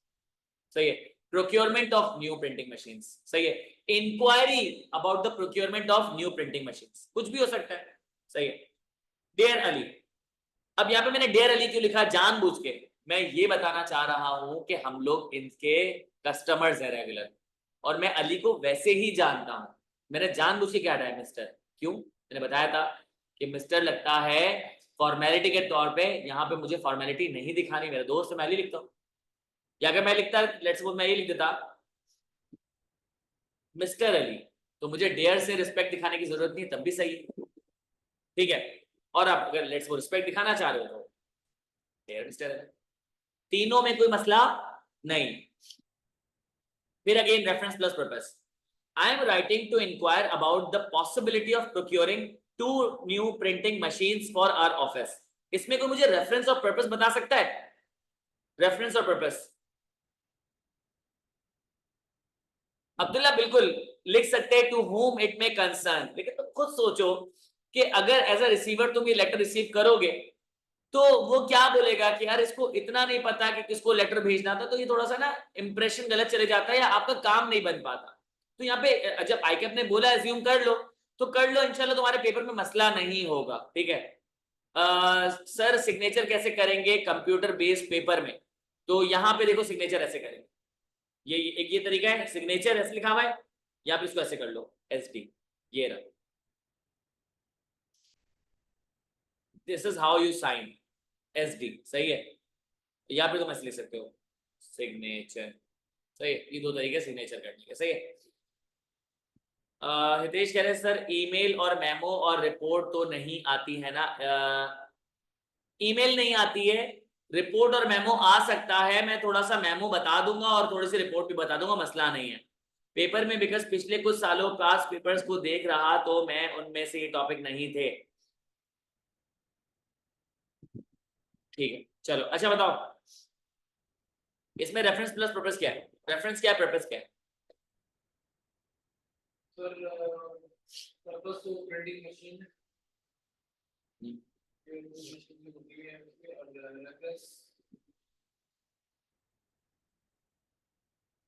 सही है। Procurement of new printing machines, सही है। Inquiry about the procurement of new printing machines, कुछ भी हो सकता है, सही है। डियर अली, अब यहाँ पे मैंने डियर अली क्यों लिखा, जानबूझ के मैं ये बताना चाह रहा हूं कि हम लोग इनके कस्टमर्स हैं रेगुलर, और मैं अली को वैसे ही जानता हूं। मैंने जानबूझ के क्या हटाया मिस्टर, क्यों, मैंने बताया था कि मिस्टर लगता है फॉर्मेलिटी के तौर पे, यहाँ पे मुझे फॉर्मेलिटी नहीं दिखानी, मेरा दोस्त मैं अली लिखता हूँ। या अगर मैं लिखता, लेट्स सपोज मैं ये लिख देता मिस्टर अली, तो मुझे डेयर से रिस्पेक्ट दिखाने की जरूरत नहीं, तब भी सही है, ठीक है। और आप अगर लेट्स सपोज रिस्पेक्ट दिखाना चाह रहे हो तो डेयर मिस्टर अली, तीनों में कोई मसला नहीं। फिर again reference plus purpose, I am writing to inquire about the possibility of procuring 2 new printing machines for our office. इसमें कोई मुझे रेफरेंस और पर्पस बता सकता है, रेफरेंस और पर्पस। अब्दुल्ला बिल्कुल लिख सकते हैं to whom it may concern, लेकिन तुम खुद सोचो कि अगर एज अ रिसीवर तुम ये लेटर रिसीव करोगे तो वो क्या बोलेगा कि यार इसको इतना नहीं पता कि किसको लेटर भेजना था, तो ये थोड़ा सा ना इंप्रेशन गलत चले जाता है या आपका काम नहीं बन पाता। तो यहाँ पे जब आईकेप ने बोला एज्यूम कर लो, तो कर लो, इंशाल्लाह तुम्हारे पेपर में मसला नहीं होगा, ठीक है। सर सिग्नेचर कैसे करेंगे कंप्यूटर बेस्ड पेपर में, तो यहाँ पे देखो सिग्नेचर ऐसे करेंगे, ये एक ये तरीका है, सिग्नेचर ऐसे लिखा हुआ है, या फिर इसको ऐसे कर लो एस डी, ये रहा, this is how you sign S D, सही है। या फिर तुम ऐसे लिख सकते हो सिग्नेचर। सही है, ये दो तरीके सिग्नेचर करने के। सही है। हितेश कह रहे हैं सर ईमेल और मेमो और रिपोर्ट तो नहीं आती है ना? ईमेल नहीं आती है, रिपोर्ट और मेमो आ सकता है। मैं थोड़ा सा मेमो बता दूंगा और थोड़ी सी रिपोर्ट भी बता दूंगा, मसला नहीं है। पेपर में बिकॉज पिछले कुछ सालों पास पेपर्स को देख रहा तो मैं उनमें से ये टॉपिक नहीं थे। ठीक है चलो, अच्छा बताओ इसमें रेफरेंस प्लस पर्पस क्या है? रेफरेंस क्या है, पर्पस क्या है?
सर पर्पस तो प्रिंटिंग मशीन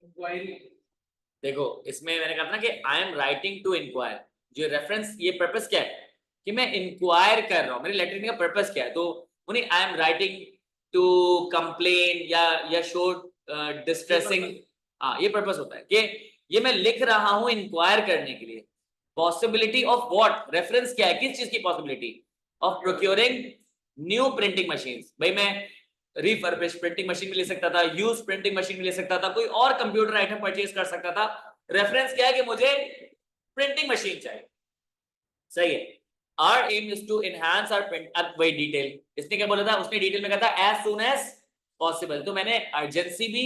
इंक्वायरी।
देखो इसमें मैंने कहा था ना कि I am writing to inquire, जो रेफरेंस ये पर्पस क्या है कि मैं इंक्वायर कर रहा हूँ, मेरे लेटर का पर्पस क्या है, तो उन्हें I am writing to complain या शो डिस्ट्रेसिंग। हाँ ये पर्पस होता है कि ये मैं लिख रहा हूँ इंक्वायर करने के लिए। पॉसिबिलिटी ऑफ व्हाट, रेफरेंस क्या है, किस चीज की possibility? Of procuring new printing machine. भाई मैं रिफर्बिश प्रिंटिंग मशीन भी ले सकता था, यूज प्रिंटिंग मशीन भी ले सकता था, कोई और कंप्यूटर आइटम परचेज कर सकता था। रेफरेंस क्या है कि मुझे प्रिंटिंग मशीन चाहिए। सही है। Our aim is to enhance our print। अब वही डिटेल, इसने क्या बोला था, उसने डिटेल में कहा था as soon as possible, तो मैंने अर्जेंसी भी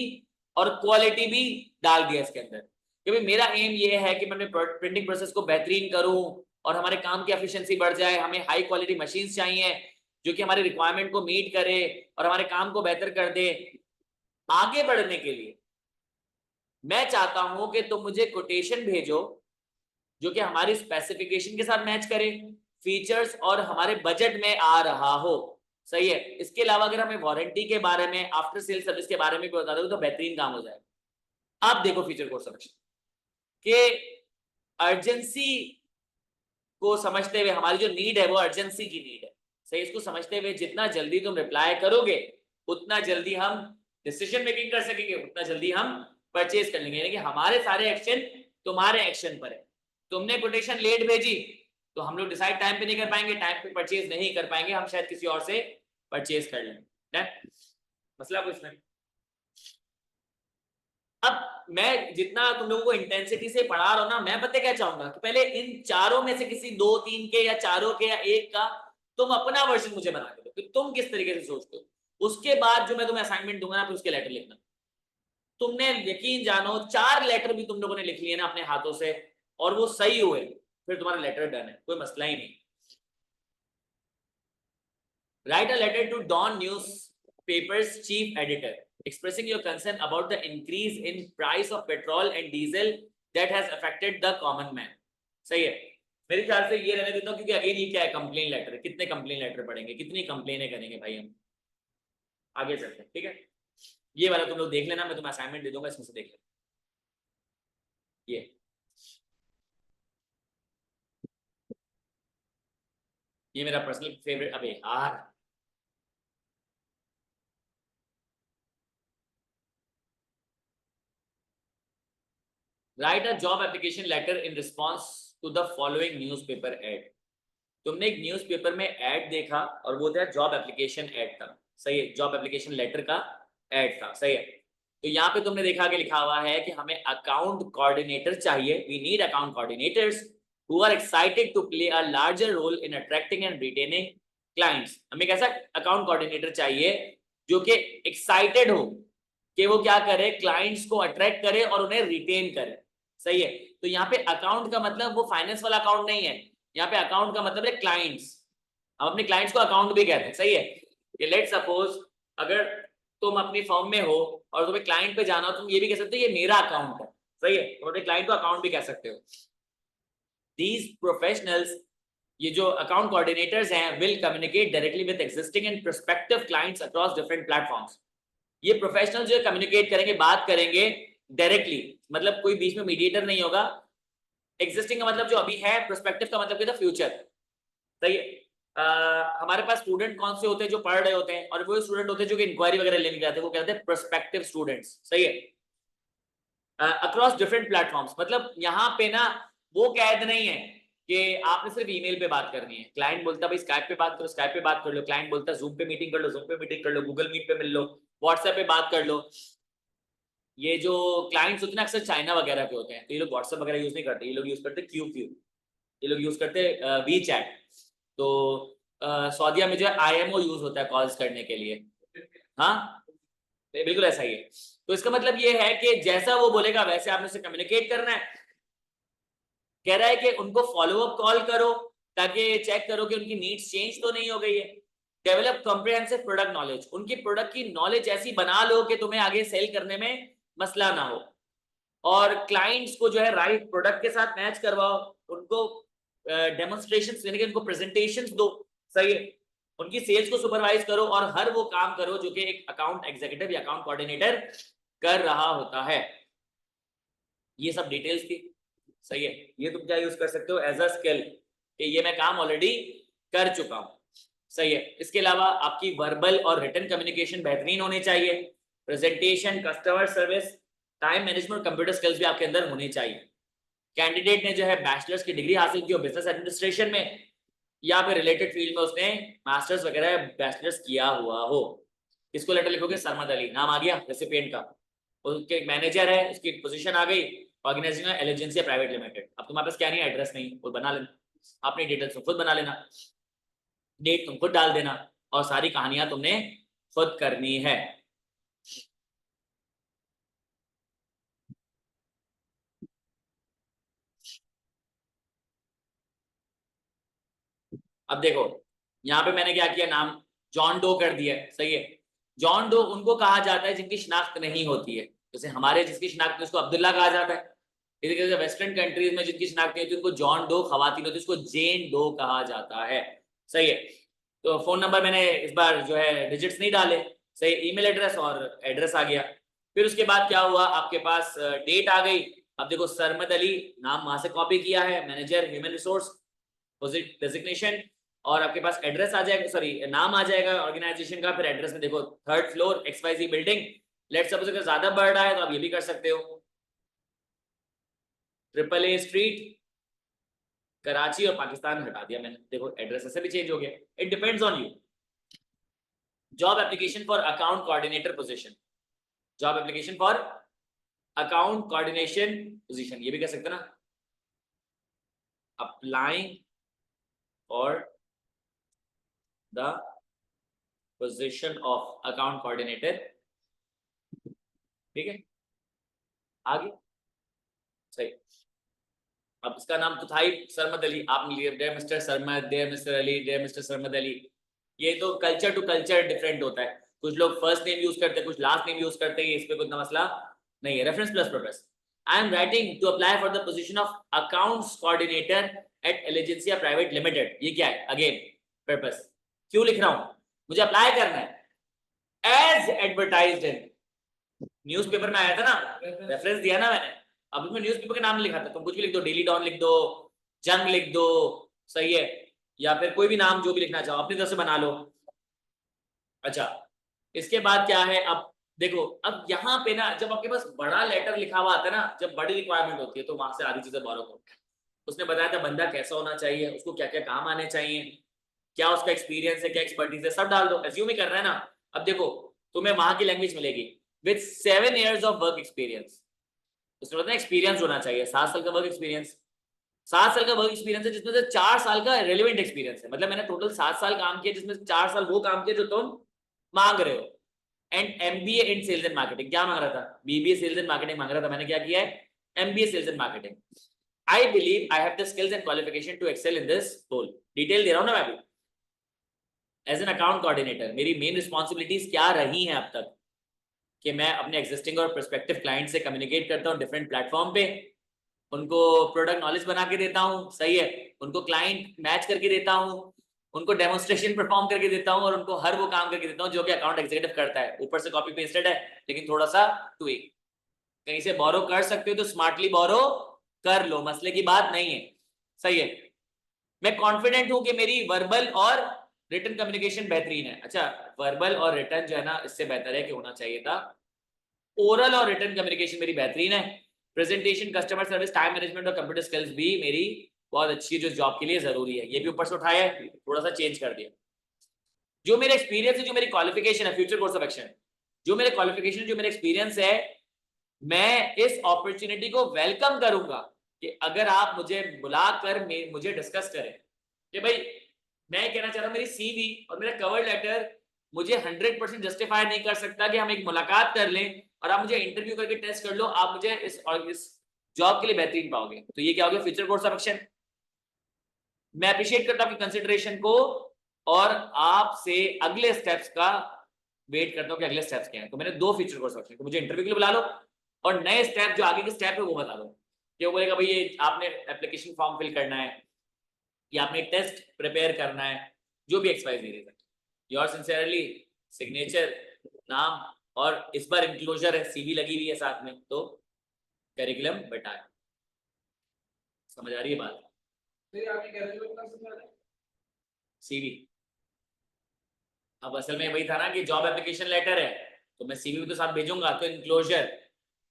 और क्वालिटी भी डाल दिया इसके अंदर, क्योंकि मेरा एम ये है कि मैं प्रिंटिंग प्रोसेस को बेहतरीन करूं और हमारे काम की एफिशिएंसी बढ़ जाए। हमें हाई क्वालिटी मशीन चाहिए जो कि हमारे रिक्वायरमेंट को मीट करे और हमारे काम को बेहतर कर दे। आगे बढ़ने के लिए मैं चाहता हूं कि तुम मुझे कोटेशन भेजो जो कि हमारी स्पेसिफिकेशन के साथ मैच करे, फीचर्स और हमारे बजट में आ रहा हो। सही है। इसके अलावा अगर हमें वारंटी के बारे में, आफ्टर सेल सर्विस के बारे में भी बता दो तो बेहतरीन काम हो जाएगा। आप देखो फीचर कोड समझ के अर्जेंसी को समझते हुए, हमारी जो नीड है वो अर्जेंसी की नीड है। सही, इसको समझते हुए जितना जल्दी तुम रिप्लाई करोगे उतना जल्दी हम डिसीजन मेकिंग कर सकेंगे, उतना जल्दी हम परचेज कर लेंगे। यानी कि हमारे सारे एक्शन तुम्हारे एक्शन पर है। तुमने कोटेशन लेट भेजी तो हम लोग डिसाइड टाइम पे नहीं कर पाएंगे, टाइम पे परचेज नहीं कर पाएंगे, हम शायद किसी और से परचेज कर लेंगे। मसला कुछ नहीं। अब मैं जितना तुम लोगों को इंटेंसिटी से पढ़ा रहा हूं ना, मैं पता क्या चाहूंगा कि पहले इन चारों में से किसी दो तीन के या चारों के या एक का तुम अपना वर्जन मुझे बना के दो कि तुम किस तरीके से सोचते हो। उसके बाद जो मैं तुम्हें असाइनमेंट दूंगा ना, फिर उसके लेटर लिखना। तुमने यकीन जानो 4 लेटर भी तुम लोगों ने लिख लिए ना अपने हाथों से और वो सही हुए, फिर तुम्हारा लेटर डन है, कोई मसला ही नहीं। Write a letter to Dawn newspaper's chief editor expressing your concern about the increase in price of petrol and diesel that has affected the common man। सही है। मेरे ख्याल से ये रहने देता हूँ, क्योंकि अगेन ये क्या है, कंप्लेन लेटर। कितने कंप्लेन लेटर पढ़ेंगे, कितनी कंप्लेनें करेंगे भाई हम। आगे चलते हैं, ठीक है। ये वाला तुम लोग देख लेना, मैं तुम्हें असाइनमेंट दे दूंगा, इसमें से देख लेना। ये मेरा पर्सनल फेवरेट। अबे यार write a job application letter in response to the following newspaper ad. तुमने एक न्यूज़पेपर में एड देखा और वो था जॉब एप्लीकेशन एड था। सही है, जॉब एप्लीकेशन लेटर का एड था। सही है। तो यहाँ पे तुमने देखा कि लिखा हुआ है कि हमें अकाउंट कोऑर्डिनेटर चाहिए। We need account coordinators who are excited to play a larger role in attracting and retaining clients. हमें कैसा अकाउंट कोऑर्डिनेटर चाहिए जो कि एक्साइटेड हो कि वो क्या करे, क्लाइंट्स को अट्रैक्ट करे और उन्हें रिटेन करे। सही है। तो यहाँ पे अकाउंट का मतलब वो फाइनेंस वाला अकाउंट नहीं है, यहाँ पे अकाउंट का मतलब है क्लाइंट्स। हम अपने क्लाइंट्स को अकाउंट भी कहते हैं। सही है। कि लेट सपोज अगर तुम अपनी फर्म में हो और तुम्हें क्लाइंट पे जाना हो, तुम ये भी कह सकते हो ये मेरा अकाउंट है। सही है, तुम अपने क्लाइंट को अकाउंट भी कह सकते हो। दीज प्रोफेशनल्स, ये जो अकाउंट कोऑर्डिनेटर्स हैं, will communicate directly with existing and prospective clients across different platforms. ये प्रोफेशनल जो है कम्युनिकेट करेंगे, बात करेंगे डायरेक्टली, मतलब कोई बीच में मीडिएटर नहीं होगा। एग्जिस्टिंग का मतलब जो अभी है, प्रोस्पेक्टिव का मतलब क्या था, फ्यूचर। सही है। हमारे पास स्टूडेंट कौन से होते हैं, जो पढ़ रहे होते हैं, और वो स्टूडेंट होते हैं जो कि इंक्वायरी वगैरह लेने जाते हैं, वो कहते हैं प्रोस्पेक्टिव स्टूडेंट्स। सही है। अक्रॉस डिफरेंट प्लेटफॉर्म्स, मतलब यहाँ पे ना वो कैद नहीं है कि आपने सिर्फ ईमेल पे बात करनी है। क्लाइंट बोलता है भाई स्काइप पे बात करो, स्काइप पे बात कर लो। क्लाइंट बोलता है जूम पे मीटिंग कर लो, जूम पे मीटिंग कर लो। गूगल मीट पे मिल लो, व्हाट्सएप पे बात कर लो। ये जो क्लाइंट्स होते हैं ना अक्सर चाइना वगैरह के होते हैं, तो ये लोग व्हाट्सएप वगैरह यूज नहीं करते, ये लोग यूज करते क्यू, ये लोग यूज करते वी चैट। तो सऊदीया में जो है IMO यूज होता है कॉल्स करने के लिए। हाँ बिल्कुल ऐसा ही है। तो इसका मतलब ये है कि जैसा वो बोलेगा वैसे आपने उससे कम्युनिकेट करना है। कह रहा है कि उनको फॉलोअप कॉल करो ताकि चेक करो कि उनकी नीड्स चेंज तो नहीं हो गई है। डेवलप कॉम्प्रिहेंसिव प्रोडक्ट नॉलेज, उनकी प्रोडक्ट की नॉलेज ऐसी बना लो कि तुम्हें आगे सेल करने में मसला ना हो। और क्लाइंट्स को जो है राइट प्रोडक्ट के साथ मैच करवाओ, उनको डेमोन्स्ट्रेशंस यानी कि उनको प्रेजेंटेशंस दो, सही है। उनकी सेल्स को सुपरवाइज करो और हर वो काम करो जो कि एक अकाउंट एग्जीक्यूटिव या अकाउंट कोऑर्डिनेटर कर रहा होता है। ये सब डिटेल्स थी, सही है। ये तुम क्या यूज कर सकते हो एज अ स्किल कि ये मैं काम ऑलरेडी कर चुका हूं, सही है। इसके अलावा आपकी वर्बल और रिटन कम्युनिकेशन बेहतरीन होनी चाहिए। Presentation, customer service, time management, computer skills भी आपके अंदर होनी चाहिए। कैंडिडेट ने जो है बैचलर्स की डिग्री हासिल की हो बिजनेस एडमिनिस्ट्रेशन में, या फिर रिलेटेड फील्ड में उसने मास्टर्स वगैरह बैचलर्स किया हुआ हो। इसको लेटर लिखोगे सरमद अली, नाम आ गया रेसिपिएंट का, उसके मैनेजर है, उसकी पोजीशन आ गई, ऑर्गेनाइजिंग एलिजेंसिया प्राइवेट लिमिटेड। अब तुम्हारे पास क्या नहीं है, एड्रेस नहीं, वो बना लेना, अपनी डिटेल्स खुद बना लेना, डेट तुम खुद डाल देना, और सारी कहानियां तुमने खुद करनी है। अब देखो यहाँ पे मैंने क्या किया, नाम जॉन डो कर दिया, सही है। जॉन डो उनको कहा जाता है जिनकी शिनाख्त नहीं होती है, जैसे हमारे जिसकी शिनाख्त है उसको अब्दुल्ला कहा जाता है। इसी तरह से वेस्टर्न कंट्रीज में जिनकी शिनाख्त नहीं होती उनको जॉन डो, खवातीन होती है उसको जेन डो कहा जाता है, सही है। तो फोन नंबर मैंने इस बार जो है डिजिट्स नहीं डाले, सही। ईमेल एड्रेस और एड्रेस आ गया। फिर उसके बाद क्या हुआ, आपके पास डेट आ गई। अब देखो सरमद अली नाम वहां से कॉपी किया है, मैनेजर ह्यूमन रिसोर्स डेजिग्नेशन, और आपके पास एड्रेस आ जाएगा, सॉरी नाम आ जाएगा ऑर्गेनाइजेशन का। फिर एड्रेस में देखो 3rd floor XYZ building. Let's suppose अगर ज्यादा बढ़ रहा है तो आप ये भी कर सकते हो, AAA स्ट्रीट कराची, और पाकिस्तान हटा दिया मैंने, देखो एड्रेस ऐसे भी चेंज हो गया। It depends on you. Job application for account coordinator position, job application for account coordination position, ये भी कह सकते ना, applying for the position of account coordinator, ठीक है। आगे सही। अब इसका नाम तो था ही सरमद अली, आपने dear mister Sarmad, dear mister Ali, dear mister Sarmad Ali. ये तो कल्चर टू कल्चर डिफरेंट होता है, कुछ लोग फर्स्ट नेम यूज करते हैं, कुछ लास्ट नेम यूज करते हैं, इस पे कोई मसला नहीं है। Reference plus purpose, I am writing to apply for the position of accounts coordinator at Aligencia private limited. ये क्या है, अगेन पर्पस, क्यों लिख रहा हूं, मुझे अप्लाई करना है एज एडवर्टाइज्ड इन, न्यूज़पेपर में आया था ना, रेफरेंस दिया ना मैंने। अब इसमें न्यूज़पेपर का नाम लिखा था, तुम कुछ भी लिख दो, डेली डॉन लिख दो, जंग लिख दो, सही है, या फिर कोई भी नाम जो भी लिखना चाहो अपनी तरफ से बना लो। अच्छा इसके बाद क्या है, अब देखो अब यहाँ पे ना जब आपके पास बड़ा लेटर लिखा हुआ आता है ना, जब बड़ी रिक्वायरमेंट होती है तो वहां से आधी चीजें बारो करो। उसने बताया था बंदा कैसा होना चाहिए, उसको क्या क्या काम आने चाहिए, क्या उसका एक्सपीरियंस है, क्या एक्सपर्टीज है, सब डाल दो, एज्यूम ही कर रहा है ना। अब देखो तुम्हें वहां की लैंग्वेज मिलेगी with 7 years of work experience. उसने बताया एक्सपीरियंस होना चाहिए, 7 साल का वर्क एक्सपीरियंस, 7 साल का वर्क एक्सपीरियंस है जिसमें से 4 साल का रेलिवेंट एक्सपीरियंस है, मतलब मैंने टोटल 7 साल काम किया जिसमें 4 साल वो काम किया जो तुम मांग रहे हो। And MBA in sales and marketing, क्या मांग रहा था, BBA सेल्स एंड मार्केटिंग मांग रहा था, मैंने क्या किया है MBA sales and marketing. I believe I have the skills and qualification to excel in this role. Detail दे रहा हूं ना मैं अभी। एज एन अकाउंट कोऑर्डिनेटर मेरी मेन रिस्पॉन्सिबिलिटीज क्या रही हैं अब तक, कि मैं अपने एग्जिस्टिंग और प्रोस्पेक्टिव क्लाइंट से कम्युनिकेट करता हूँ डिफरेंट प्लेटफॉर्म पे, उनको प्रोडक्ट नॉलेज बना के देता हूँ, सही है, उनको क्लाइंट मैच करके देता हूँ, उनको डेमोन्स्ट्रेशन परफॉर्म करके देता हूँ, और उनको हर वो काम करके देता हूँ जो कि अकाउंट एग्जीक्यूटिव करता है। ऊपर से कॉपी पेस्टेड है लेकिन थोड़ा सा ट्वीक, कहीं से बोरो कर सकते हो तो स्मार्टली बोरो कर लो, मसले की बात नहीं है, सही है। मैं कॉन्फिडेंट हूं कि मेरी वर्बल और रिटन कम्युनिकेशन बेहतरीन है। अच्छा वर्बल और रिटन जो है ना इससे बेहतर है कि होना चाहिए था ओरल और रिटन कम्युनिकेशन मेरी बेहतरीन है। Presentation, customer service, time management और कंप्यूटर स्किल्स भी मेरी बहुत अच्छी है जो जॉब के लिए जरूरी है। ये भी ऊपर से उठाया है, थोड़ा सा चेंज कर दिया। जो मेरा एक्सपीरियंस है, जो मेरी क्वालिफिकेशन है, फ्यूचर कोर्स ऑफ एक्शन, जो मेरे क्वालिफिकेशन, जो मेरा एक्सपीरियंस है, मैं इस अपॉर्चुनिटी को वेलकम करूंगा कि अगर आप मुझे बुलाकर मुझे डिस्कस करें कि भाई मैं कहना चाह रहा हूं मेरी सीवी और मेरा कवर लेटर मुझे 100% जस्टिफाई नहीं कर सकता कि हम एक मुलाकात कर लें और आप मुझे इंटरव्यू करके टेस्ट कर लो, आप मुझे इस जॉब के लिए बेहतरीन पाओगे। तो ये क्या हो गया, फ्यूचर कोर्स ऑफ एक्शन। मैं अप्रिशिएट करता हूं कंसिडरेशन को और आपसे अगले स्टेप्स का वेट करता हूं कि अगले स्टेप्स क्या हैं। तो मैंने 2 फ्यूचर कोर्स ऑफ एक्शन, तो मुझे इंटरव्यू के लिए बुला लो और नए स्टेप जो आगे के स्टेप है वो बता दो कि वो बोलेगा भाई ये आपने एप्लीकेशन फॉर्म फिल करना है या आपने टेस्ट प्रिपेयर करना है, जो भी एक्सरसाइज दे रही है। योर सिंसियरली सिग्नेचर, नाम और इस बार इंक्लोजर है, सीवी लगी हुई है साथ में, तो करिकुलम बताया। समझ आ रही है बात?
फिर आपने कैलकुलेट कर सकते हैं
सीवी अब असल में वही था ना कि जॉब एप्लीकेशन लेटर है तो मैं सीवी तो साथ भेजूंगा, तो इंक्लोजर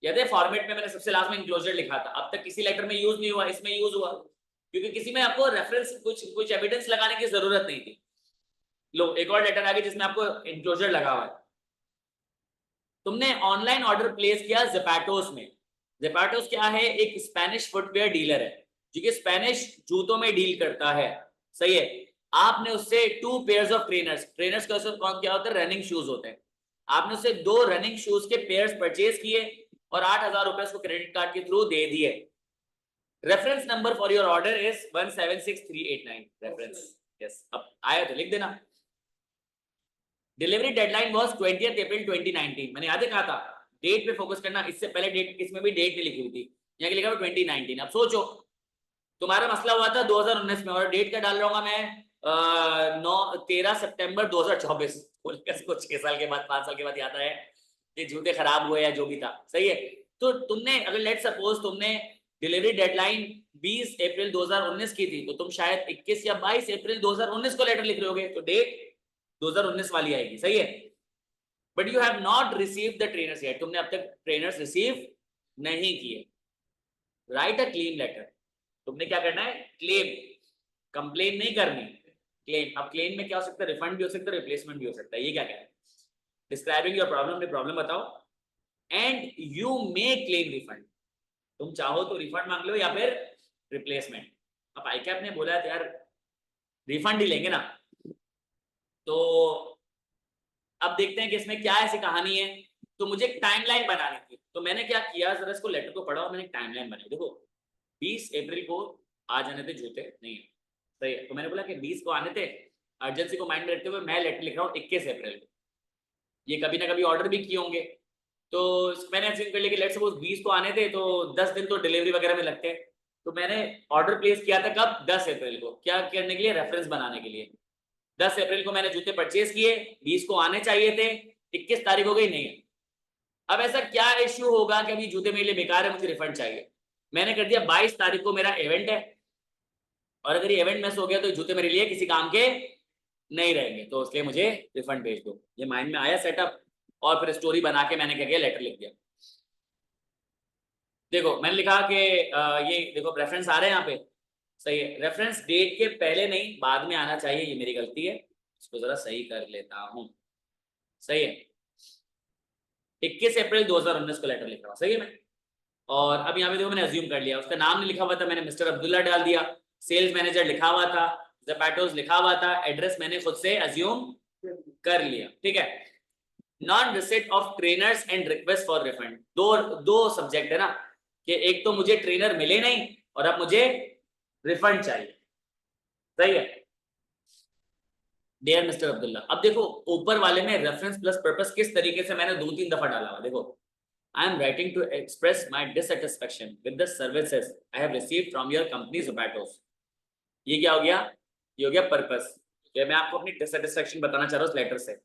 याद है फॉर्मेट में मैंने सबसे लास्ट में इंक्लोजर लिखा था, अब तक किसी लेटर में यूज नहीं हुआ, इसमें यूज हुआ क्योंकि किसी में आपको रेफरेंस कुछ एविडेंस लगाने की जरूरत नहीं थी। लो एक और लेटर आ गया जिसमें आपको इंक्लोजर लगा हुआ है। तुमने ऑनलाइन ऑर्डर प्लेस किया ज़ेपैटोस में। ज़ेपैटोस क्या है, एक स्पेनिश फुटवेयर डीलर है जो कि स्पेनिश जूतों में डील करता है, सही है। आपने उससे 2 पेयर्स ऑफ ट्रेनर्स का कौन क्या होता है, रनिंग शूज होते हैं। आपने उससे 2 रनिंग शूज के पेयर्स परचेज किए और 8,000 रुपए उसको क्रेडिट कार्ड के थ्रू दे दिए। Reference number for your order is 176389 reference. Yes, अब आया तो लिख देना। डिलीवरी डेडलाइन वाज 20th अप्रैल 2019। मैंने याद कहा था डेट पे फोकस करना, इससे पहले डेट इसमें भी डेट नहीं लिखी हुई थी, यहाँ लिखा हुआ 2019। अब सोचो तुम्हारा मसला हुआ था 2019 में और डेट क्या डाल रहा हूँ मैं 13 सितंबर 2024। को 6 साल के बाद 5 साल के बाद याद आया कि जूते खराब हुए या जो भी था, सही है। तो तुमने अगर लेट सपोज तुमने डिलीवरी डेडलाइन 20 अप्रैल 2019 की थी तो तुम शायद 21 या 22 अप्रैल 2019 को लेटर लिख रहे होगे, तो डेट 2019 वाली आएगी, सही है। But you have not receive the trainers yet, तुमने अब तक ट्रेनर्स रिसीव नहीं किए। Write a claim letter. तुमने क्या करना है, क्लेम, कंप्लेन नहीं करनी, क्लेम। अब क्लेम में क्या हो सकता है, रिफंड भी हो सकता है, रिप्लेसमेंट भी हो सकता है। ये क्या है, डिस्क्राइबिंग योर प्रॉब्लम, अपनी प्रॉब्लम बताओ and you may claim refund. तुम चाहो तो रिफंड मांग लो या फिर रिप्लेसमेंट। अब आईकैप ने बोला है यार रिफंड ही लेंगे ना, तो अब देखते हैं कि इसमें क्या ऐसी कहानी है। तो मुझे एक टाइमलाइन बनानी थी, तो मैंने क्या किया, जरा इसको लेटर को पढ़ा और मैंने एक टाइमलाइन बनाई। देखो 20 अप्रैल को आ जाने थे जूते, नहीं है सही है, तो मैंने बोला कि 20 को आने थे, अर्जेंसी को माइंड में रखते हुए मैं लेटर लिख रहा हूँ 21 अप्रैल को। ये कभी ना कभी ऑर्डर भी किए होंगे, तो मैंने ऐसे कर लिया कि लेट्स सपोज 20 को आने थे तो 10 दिन तो डिलीवरी वगैरह में लगते हैं। तो मैंने ऑर्डर प्लेस किया था कब, 10 अप्रैल को, क्या करने के लिए, रेफरेंस बनाने के लिए। 10 अप्रैल को मैंने जूते परचेज किए, 20 को आने चाहिए थे, 21 तारीख हो गई, नहीं है। अब ऐसा क्या इश्यू होगा कि अभी जूते मेरे लिए बेकार है, मुझे रिफंड चाहिए। मैंने कर दिया 22 तारीख को मेरा इवेंट है और अगर ये इवेंट मिस हो गया तो जूते मेरे लिए किसी काम के नहीं रहेंगे, तो इसलिए मुझे रिफंड भेज दो। ये माइंड में आया सेटअप और फिर स्टोरी बना के मैंने क्या किया, लेटर लिख दिया। देखो मैंने लिखा कि ये देखो रेफरेंस आ रहे हैं यहाँ पे, सही है। रेफरेंस डेट के पहले नहीं बाद में आना चाहिए, ये मेरी गलती है, इसको जरा सही कर लेता हूँ, सही है। 21 अप्रैल 2019 को लेटर लिख रहा हूँ, सही है मैं। और अब यहाँ पे देखो मैंने अज्यूम कर लिया, उसका नाम नहीं लिखा हुआ था, मैंने मिस्टर अब्दुल्ला डाल दिया। सेल्स मैनेजर लिखा हुआ था, ज़ेपैटोस लिखा हुआ था, एड्रेस मैंने खुद से अज्यूम कर लिया, ठीक है। Non receipt of trainers and request for refund, दो सब्जेक्ट है ना, कि एक तो मुझे ट्रेनर मिले नहीं और अब मुझे रिफंड चाहिए, सही है। डियर मिस्टर अब्दुल्ला, अब देखो ऊपर वाले में रेफरेंस प्लस पर्पस किस तरीके से मैंने 2-3 दफा डाला हुआ, देखो I am writing to express my dissatisfaction with the services I have received from your company Zomatos। ये क्या हो गया, ये हो गया पर्पस, ये मैं आपको अपनी डिससेटिस्फेक्शन बताना चाह रहा हूँ उस लेटर से।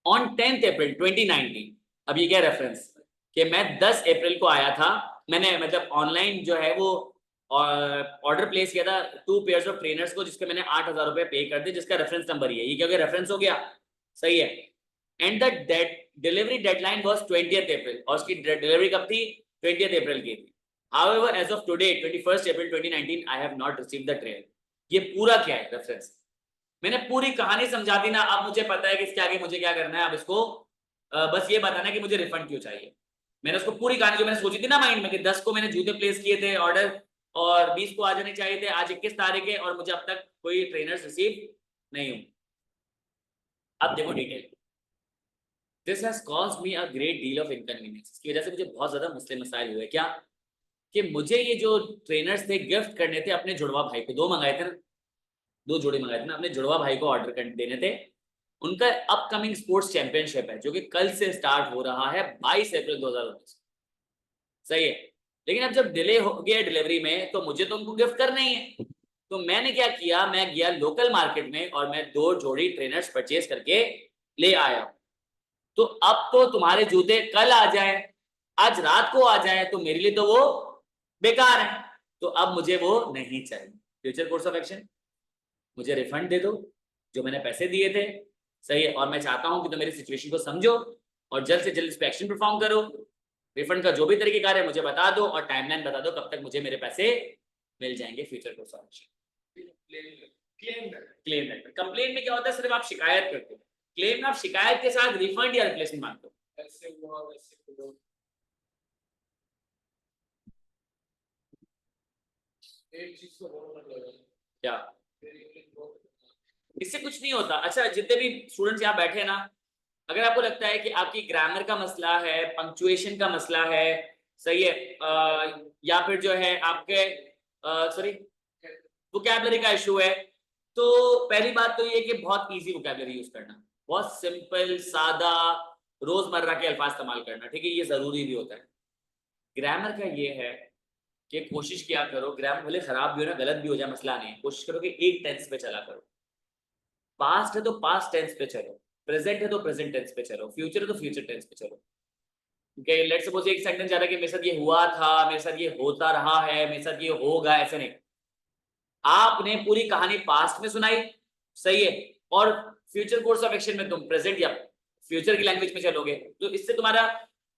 ऑन 10th अप्रैल 2019, अब ये क्या रेफरेंस कि मैं 10 अप्रैल को आया था, मैंने मतलब ऑनलाइन जो है वो ऑर्डर प्लेस किया था 2 पेयर्स ऑफ ट्रेनर्स को, जिसके मैंने 8,000 रुपए पे कर दिए, जिसका रेफरेंस नंबर ये क्या हो गया, रेफरेंस हो गया, सही है। And the delivery deadline was 20th अप्रैल और उसकी डिलीवरी कब थी, 20th अप्रैल की थी। However, as of today 21st April 2019 I have not received the trail। ये पूरा क्या है रेफरेंस, मैंने पूरी कहानी समझा दी ना। अब मुझे पता है कि इसके आगे मुझे क्या करना है, अब इसको बस ये बताना है कि मुझे रिफंड क्यों चाहिए। मैंने उसको पूरी कहानी जो मैंने सोची थी ना माइंड में कि 10 को मैंने जूते प्लेस किए थे ऑर्डर और 20 को आ जाने चाहिए थे, आज 21 तारीख है और मुझे अब तक कोई ट्रेनर्स रिसीव नहीं हुए। अब देखो detail, this has caused me a great deal of inconvenience. इसकी वजह से मुझे बहुत ज्यादा मसले मसाइल हुए। क्या कि मुझे ये जो ट्रेनर्स थे गिफ्ट करने थे अपने जुड़वा भाई को, 2 मंगाए थे ना, 2 जोड़े मंगाए थे ना, अपने जुड़वा भाई को ऑर्डर कर देने थे। उनका अपकमिंग स्पोर्ट्स चैंपियनशिप है जो कि कल से स्टार्ट हो रहा है 22 अप्रैल 2019। सही है, लेकिन अब जब डिले हो गया डिलीवरी में तो मुझे तो उनको गिफ्ट करना ही है। तो मैंने क्या किया, मैं गया लोकल मार्केट में और मैं 2 जोड़ी ट्रेनर्स परचेज करके ले आया। तो अब तो तुम्हारे जूते कल आ जाए, आज रात को आ जाए तो मेरे लिए तो वो बेकार है। तो अब मुझे वो नहीं चाहिए। फ्यूचर कोर्स ऑफ एक्शन, मुझे रिफंड दे दो जो मैंने पैसे दिए थे। सही है, और मैं चाहता हूं कि तुम मेरी सिचुएशन को समझो और जल्द से जल्द इस पे एक्शन परफॉर्म करो। रिफंड का जो भी तरीकेकार है मुझे बता दो और टाइमलाइन बता दो कब तक मुझे मेरे पैसे मिल जाएंगे। Future course of action, claim letter. Complain में क्या होता है, सिर्फ आप शिकायत करते हो। क्लेम में आप शिकायत के साथ रिफंड या रिप्लेसमेंट मांगते हो।
एक चीज को बहुत मतलब
क्या इससे कुछ नहीं होता। अच्छा, जितने भी स्टूडेंट्स यहाँ बैठे हैं ना, अगर आपको लगता है कि आपकी ग्रामर का मसला है, पंक्चुएशन का मसला है, सही है, या फिर जो है आपके सॉरी वोकैबुलरी का इशू है, तो पहली बात तो ये कि बहुत इजी वोकैबुलरी यूज करना, बहुत सिंपल सादा रोजमर्रा के अल्फाज इस्तेमाल करना, ठीक है, ये जरूरी भी होता है। ग्रामर का ये है कि कोशिश किया करो, ग्रामर भले खराब भी हो ना, गलत भी हो जाए, मसला नहीं है, कोशिश करो कि एक टेंस पे चला करो। पास्ट है तो पास्ट टेंस पे चलो, प्रेजेंट है तो प्रेजेंट टेंस पे चलो, फ्यूचर है तो फ्यूचर टेंस पे चलो। ओके, लेट्स सपोज एक सेंटेंस जा रहा है कि मेरे साथ ये हुआ था, मेरे साथ ये होता रहा है, मेरे साथ ये होगा, ऐसे नहीं। आपने पूरी कहानी पास्ट में सुनाई, सही है, और फ्यूचर कोर्स ऑफ एक्शन में तुम प्रेजेंट या फ्यूचर की लैंग्वेज में चलोगे, तो इससे तुम्हारा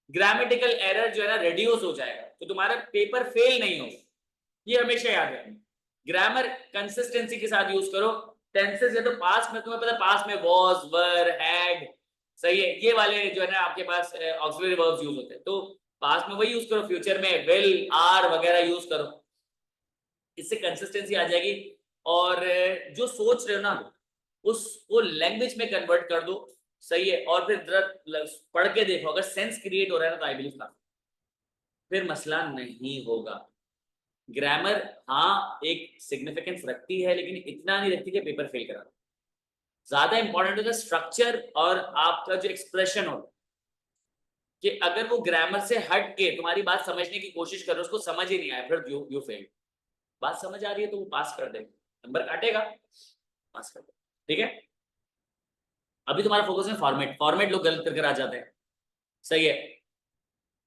ग्रामेटिकल एरर जो है ना रेड्यूस हो जाएगा, तो तुम्हारा पेपर फेल नहीं होगा। ये हमेशा याद रखना। ग्रामर कंसिस्टेंसी के साथ यूज करो। टेंसेस है तो पास्ट में तुम्हें पता है, पास्ट में वाज, वर, हैड, सही है, ये वाले जो है ना आपके पास ऑक्सिलरी वर्ब्स यूज होते हैं, तो पास्ट में वही यूज करो, फ्यूचर में विल, आर वगैरह यूज करो। इससे कंसिस्टेंसी आ जाएगी। और जो सोच रहे हो ना उसको लैंग्वेज में कन्वर्ट कर दो, सही है, और फिर जरा पढ़ के देखो, अगर सेंस क्रिएट हो रहा है ना तो आई बिलीव फिर मसला नहीं होगा। ग्रामर हाँ एक सिग्निफिकेंस रखती है, लेकिन इतना नहीं रखती कि पेपर फेल करा। ज्यादा इंपॉर्टेंट होता है स्ट्रक्चर और आपका जो एक्सप्रेशन हो, कि अगर वो ग्रामर से हट के तुम्हारी बात समझने की कोशिश कर रहे हो, उसको समझ ही नहीं आया, फिर यू फेल। बात समझ आ रही है तो वो पास कर देगा, नंबर काटेगा, पास कर देगा, ठीक है। अभी तुम्हारा फोकस है फॉर्मेट, फॉर्मेट लोग गलत करके आ जाते हैं, सही है।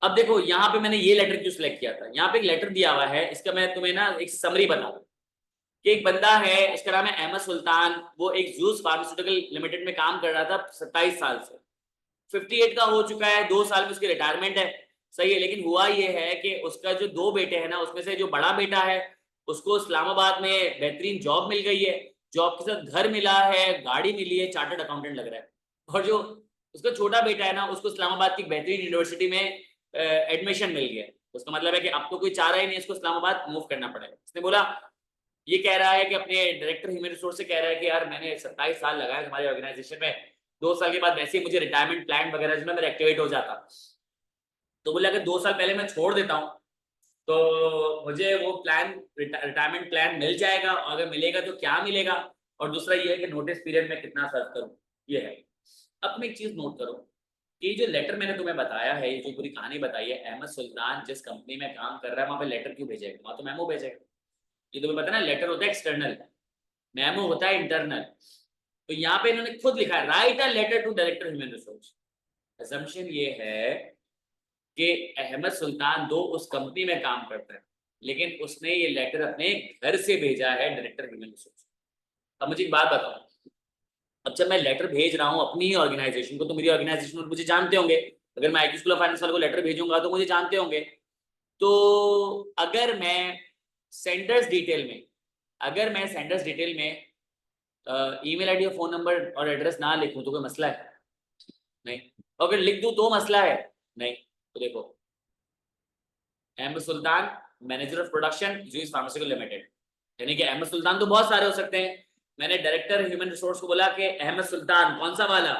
अब देखो यहाँ पे मैंने ये लेटर क्यों सिलेक्ट किया था, यहाँ पे एक लेटर दिया हुआ है, इसका मैं तुम्हें ना एक समरी बता दूं कि एक बंदा है, इसका नाम है अहमद सुल्तान, वो एक जूस फार्मास्यूटिकल लिमिटेड में काम कर रहा था 27 साल से, 58 का हो चुका है, 2 साल में उसकी रिटायरमेंट है, सही है। लेकिन हुआ ये है कि उसका जो 2 बेटे हैं ना, उसमें से जो बड़ा बेटा है उसको इस्लामाबाद में बेहतरीन जॉब मिल गई है, जॉब के साथ घर मिला है, गाड़ी मिली है, चार्टर्ड अकाउंटेंट लग रहा है। और जो उसका छोटा बेटा है ना, उसको इस्लामाबाद की बेहतरीन यूनिवर्सिटी में एडमिशन मिल गया। उसका मतलब है कि अब तो कोई चाह रहा ही नहीं, इसको इस्लामाबाद मूव करना पड़ेगा। उसने बोला, ये कह रहा है कि अपने डायरेक्टर ह्यूमन रिसोर्स से कह रहा है कि यार मैंने 27 साल लगाए तुम्हारी ऑर्गेनाइजेशन में, 2 साल के बाद वैसे ही मुझे रिटायरमेंट प्लान वगैरह जो मेरा एक्टिवेट हो जाता, तो बोले अगर 2 साल पहले मैं छोड़ देता हूँ तो मुझे वो प्लान रिटायरमेंट प्लान मिल जाएगा, और अगर मिलेगा तो क्या मिलेगा, और दूसरा ये है कि नोटिस पीरियड में कितना सर्व करूँ, ये है। अब तुम एक चीज नोट करो कि जो लेटर मैंने तुम्हें बताया है, ये जो पूरी कहानी बताई है, अहमद सुल्तान जिस कंपनी में काम कर रहा है वहां पे लेटर क्यों भेजेगा, वहां तो मेमो भेजेगा। ये तुम्हें पता ना, लेटर होता है एक्सटर्नल, मेमो होता है इंटरनल। तो यहाँ पे इन्होंने खुद लिखा है, write a letter to director human resource. Assumption ये है कि अहमद सुल्तान दो उस कंपनी में काम करता है, लेकिन उसने ये लेटर अपने घर से भेजा है डायरेक्टर ह्यूमन रिसोर्स। अब मुझे एक बात बताओ, अब जब मैं लेटर भेज रहा हूँ अपनी ही ऑर्गेनाइजेशन को, तो मेरी ऑर्गेनाइजेशन मुझे जानते होंगे, अगर मैं आईटी स्कूल ऑफ फाइनेंस वाले को लेटर भेजूंगा तो मुझे जानते होंगे। तो अगर मैं सेंडर्स डिटेल में अगर मैं सेंडर्स डिटेल में ईमेल आईडी और फोन नंबर और एड्रेस ना लिखूं तो कोई मसला है? नहीं। अगर लिख दूं तो मसला है? नहीं। तो देखो, Ahmad Sultan, manager of production, juice pharmaceutical limited. यानी कि अहमद सुल्तान तो बहुत सारे हो सकते हैं, मैंने डायरेक्टर ह्यूमन रिसोर्स को बोला कि अहमद सुल्तान कौन सा वाला,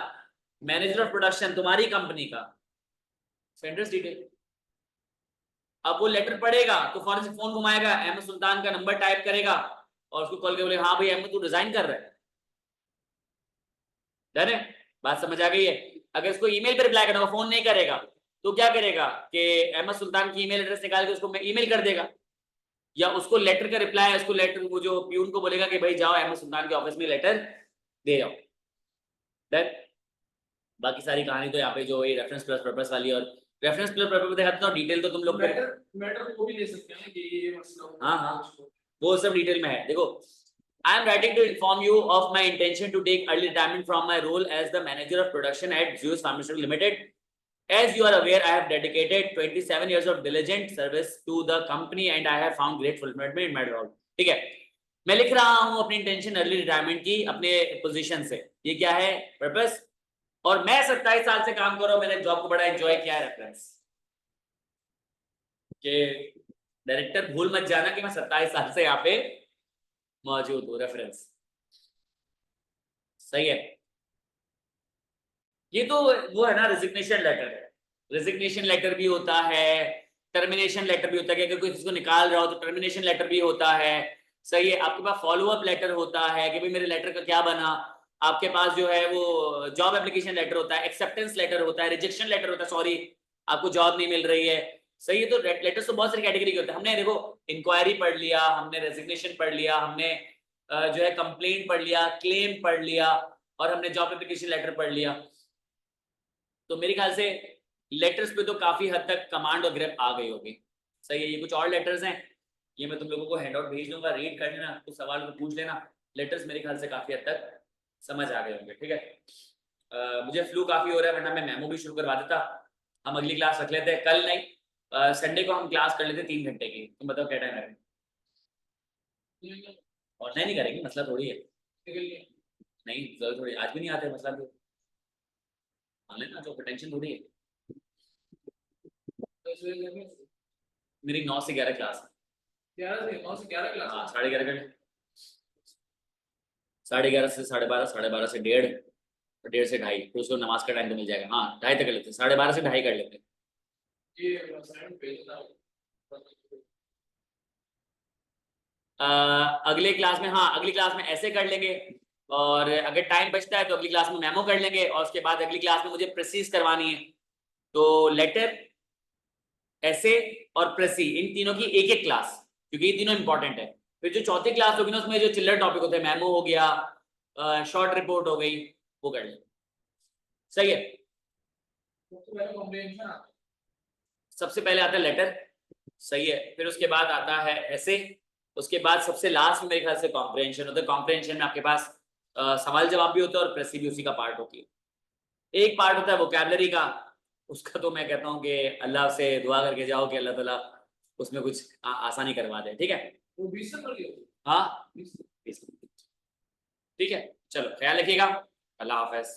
मैनेजर ऑफ प्रोडक्शन तुम्हारी कंपनी का, सेंडर्स डिटेल। अब वो लेटर पढ़ेगा तो फौरन से फोन घुमाएगा, अहमद सुल्तान का नंबर टाइप करेगा और उसको कॉल के बोले हाँ भाई अहमद तू रिजाइन कर रहा है। डन है, बात समझ आ गई है। अगर इसको ईमेल पे रिप्लाई करना होगा, फोन नहीं करेगा, तो क्या करेगा कि अहमद सुल्तान की ईमेल एड्रेस निकाल के उसको ईमेल कर देगा, या उसको लेटर का रिप्लाई, उसको लेटर वो जो प्यून को बोलेगा कि भाई जाओ अहमद सुल्तान के ऑफिस में लेटर दे आओ। डन। बाकी सारी कहानी तो यहाँ पे जो ये रेफरेंस प्लस पर्पस वाली, और रेफरेंस प्लस पर्पस दिखाता हूँ, डिटेल तो तुम लोग
मैटर को भी ले सकते हैं कि ये मसला।
हाँ वो सब डिटेल में है। देखो, I am writing to inform you of my intention to take early retirement from my role as the manager of production at Zeus Pharmaceutical Limited. As you are aware, I have dedicated 27 years of diligent service to the company and I have found great fulfillment in my role. ठीक है, मैं लिख रहा हूँ अपनी intention early retirement की अपने position से। ये क्या है, पर्पस। और मैं 27 साल से काम कर रहा हूँ, मैंने जॉब को बड़ा एंजॉय किया है। रेफरेंस के डायरेक्टर भूल मत जाना कि मैं 27 साल से यहाँ पे मौजूद हूँ। रेफरेंस सही है। ये तो वो है ना, रेजिग्नेशन लेटर है। रेजिग्नेशन लेटर भी होता है, टर्मिनेशन लेटर भी होता है, कि कोई किसी को निकाल रहा हो तो टर्मिनेशन लेटर भी होता है। सही है। आपके पास फॉलो अप लेटर होता है कि भाई मेरे लेटर का क्या बना। आपके पास जो है वो जॉब एप्लीकेशन लेटर होता है, एक्सेप्टेंस लेटर होता है, रिजेक्शन लेटर होता है, सॉरी आपको जॉब नहीं मिल रही है। सही है। तो लेटर्स तो बहुत सारी कैटेगरी के होते हैं। हमने देखो इंक्वायरी पढ़ लिया, हमने रेजिग्नेशन पढ़ लिया, हमने जो है कंप्लेंट पढ़ लिया, क्लेम पढ़ लिया, और हमने जॉब एप्लीकेशन लेटर पढ़ लिया। तो मेरे ख्याल से लेटर्स पे तो काफी हद तक कमांड और ग्रिप आ गई होगी। सही है। ये कुछ और लेटर्स हैं, ये मैं तुम लोगों को हैंडआउट भेज दूंगा, रीड कर लेना, कुछ सवाल तो पूछ लेना। लेटर्स मेरे ख्याल से काफी हद तक समझ आ गए होंगे। ठीक है। मुझे फ्लू काफी हो रहा है, वरना मैं मेमो भी शुरू करवा देता। हम अगली क्लास रख लेते हैं, कल नहीं संडे को हम क्लास कर लेते 3 घंटे की। तुम बताओ क्या टाइम है? ऑनलाइन ही करेंगे, मसला थोड़ी है। नहीं जरूर थोड़ी, आज भी नहीं आते मसला तो ऑनलाइन ना, जो टेंशन थोड़ी है। मेरी 9 से 11 क्लास है।
9 से 11 क्लास।
हाँ 11:30 का, 11:30 से 12:30, 12:30 से 1:30, 1:30 से 2:30, फिर उसको नमाज का टाइम तो मिल जाएगा। हाँ 2:30 तक कर लेते हैं, 12:30 से 2:30 कर लेते हैं। अगले क्लास में, हाँ अगली क्लास में ऐसे कर लेंगे, और अगर टाइम बचता है तो अगली क्लास में मेमो कर लेंगे, और उसके बाद अगली क्लास में मुझे प्रेसिस करवानी है। तो लेटर, ऐसे और प्रेसी, इन तीनों की एक एक क्लास, क्योंकि ये तीनों इंपॉर्टेंट है। फिर जो चौथी क्लास होगी ना, उसमें जो चिल्लर टॉपिक होते हैं, मेमो हो गया, शॉर्ट रिपोर्ट हो गई, वो कर लेंगे। सही है। सबसे पहले आता है लेटर। सही है। फिर उसके बाद आता है ऐसे, उसके बाद सबसे लास्ट में मेरे ख्याल से कॉम्प्रिहेंशन होता है। कॉम्प्रिहेंशन में आपके पास सवाल जवाब भी होता है और प्रेसी भी उसी का पार्ट होती है। एक पार्ट होता है वोकैबुलरी का, उसका तो मैं कहता हूँ कि अल्लाह से दुआ करके जाओ कि अल्लाह ताला उसमें कुछ आसानी करवा दे। ठीक है।
वो 20 से पढ़ लियो।
हाँ 20। ठीक है, चलो ख्याल रखिएगा। अल्लाह हाफ़िज़।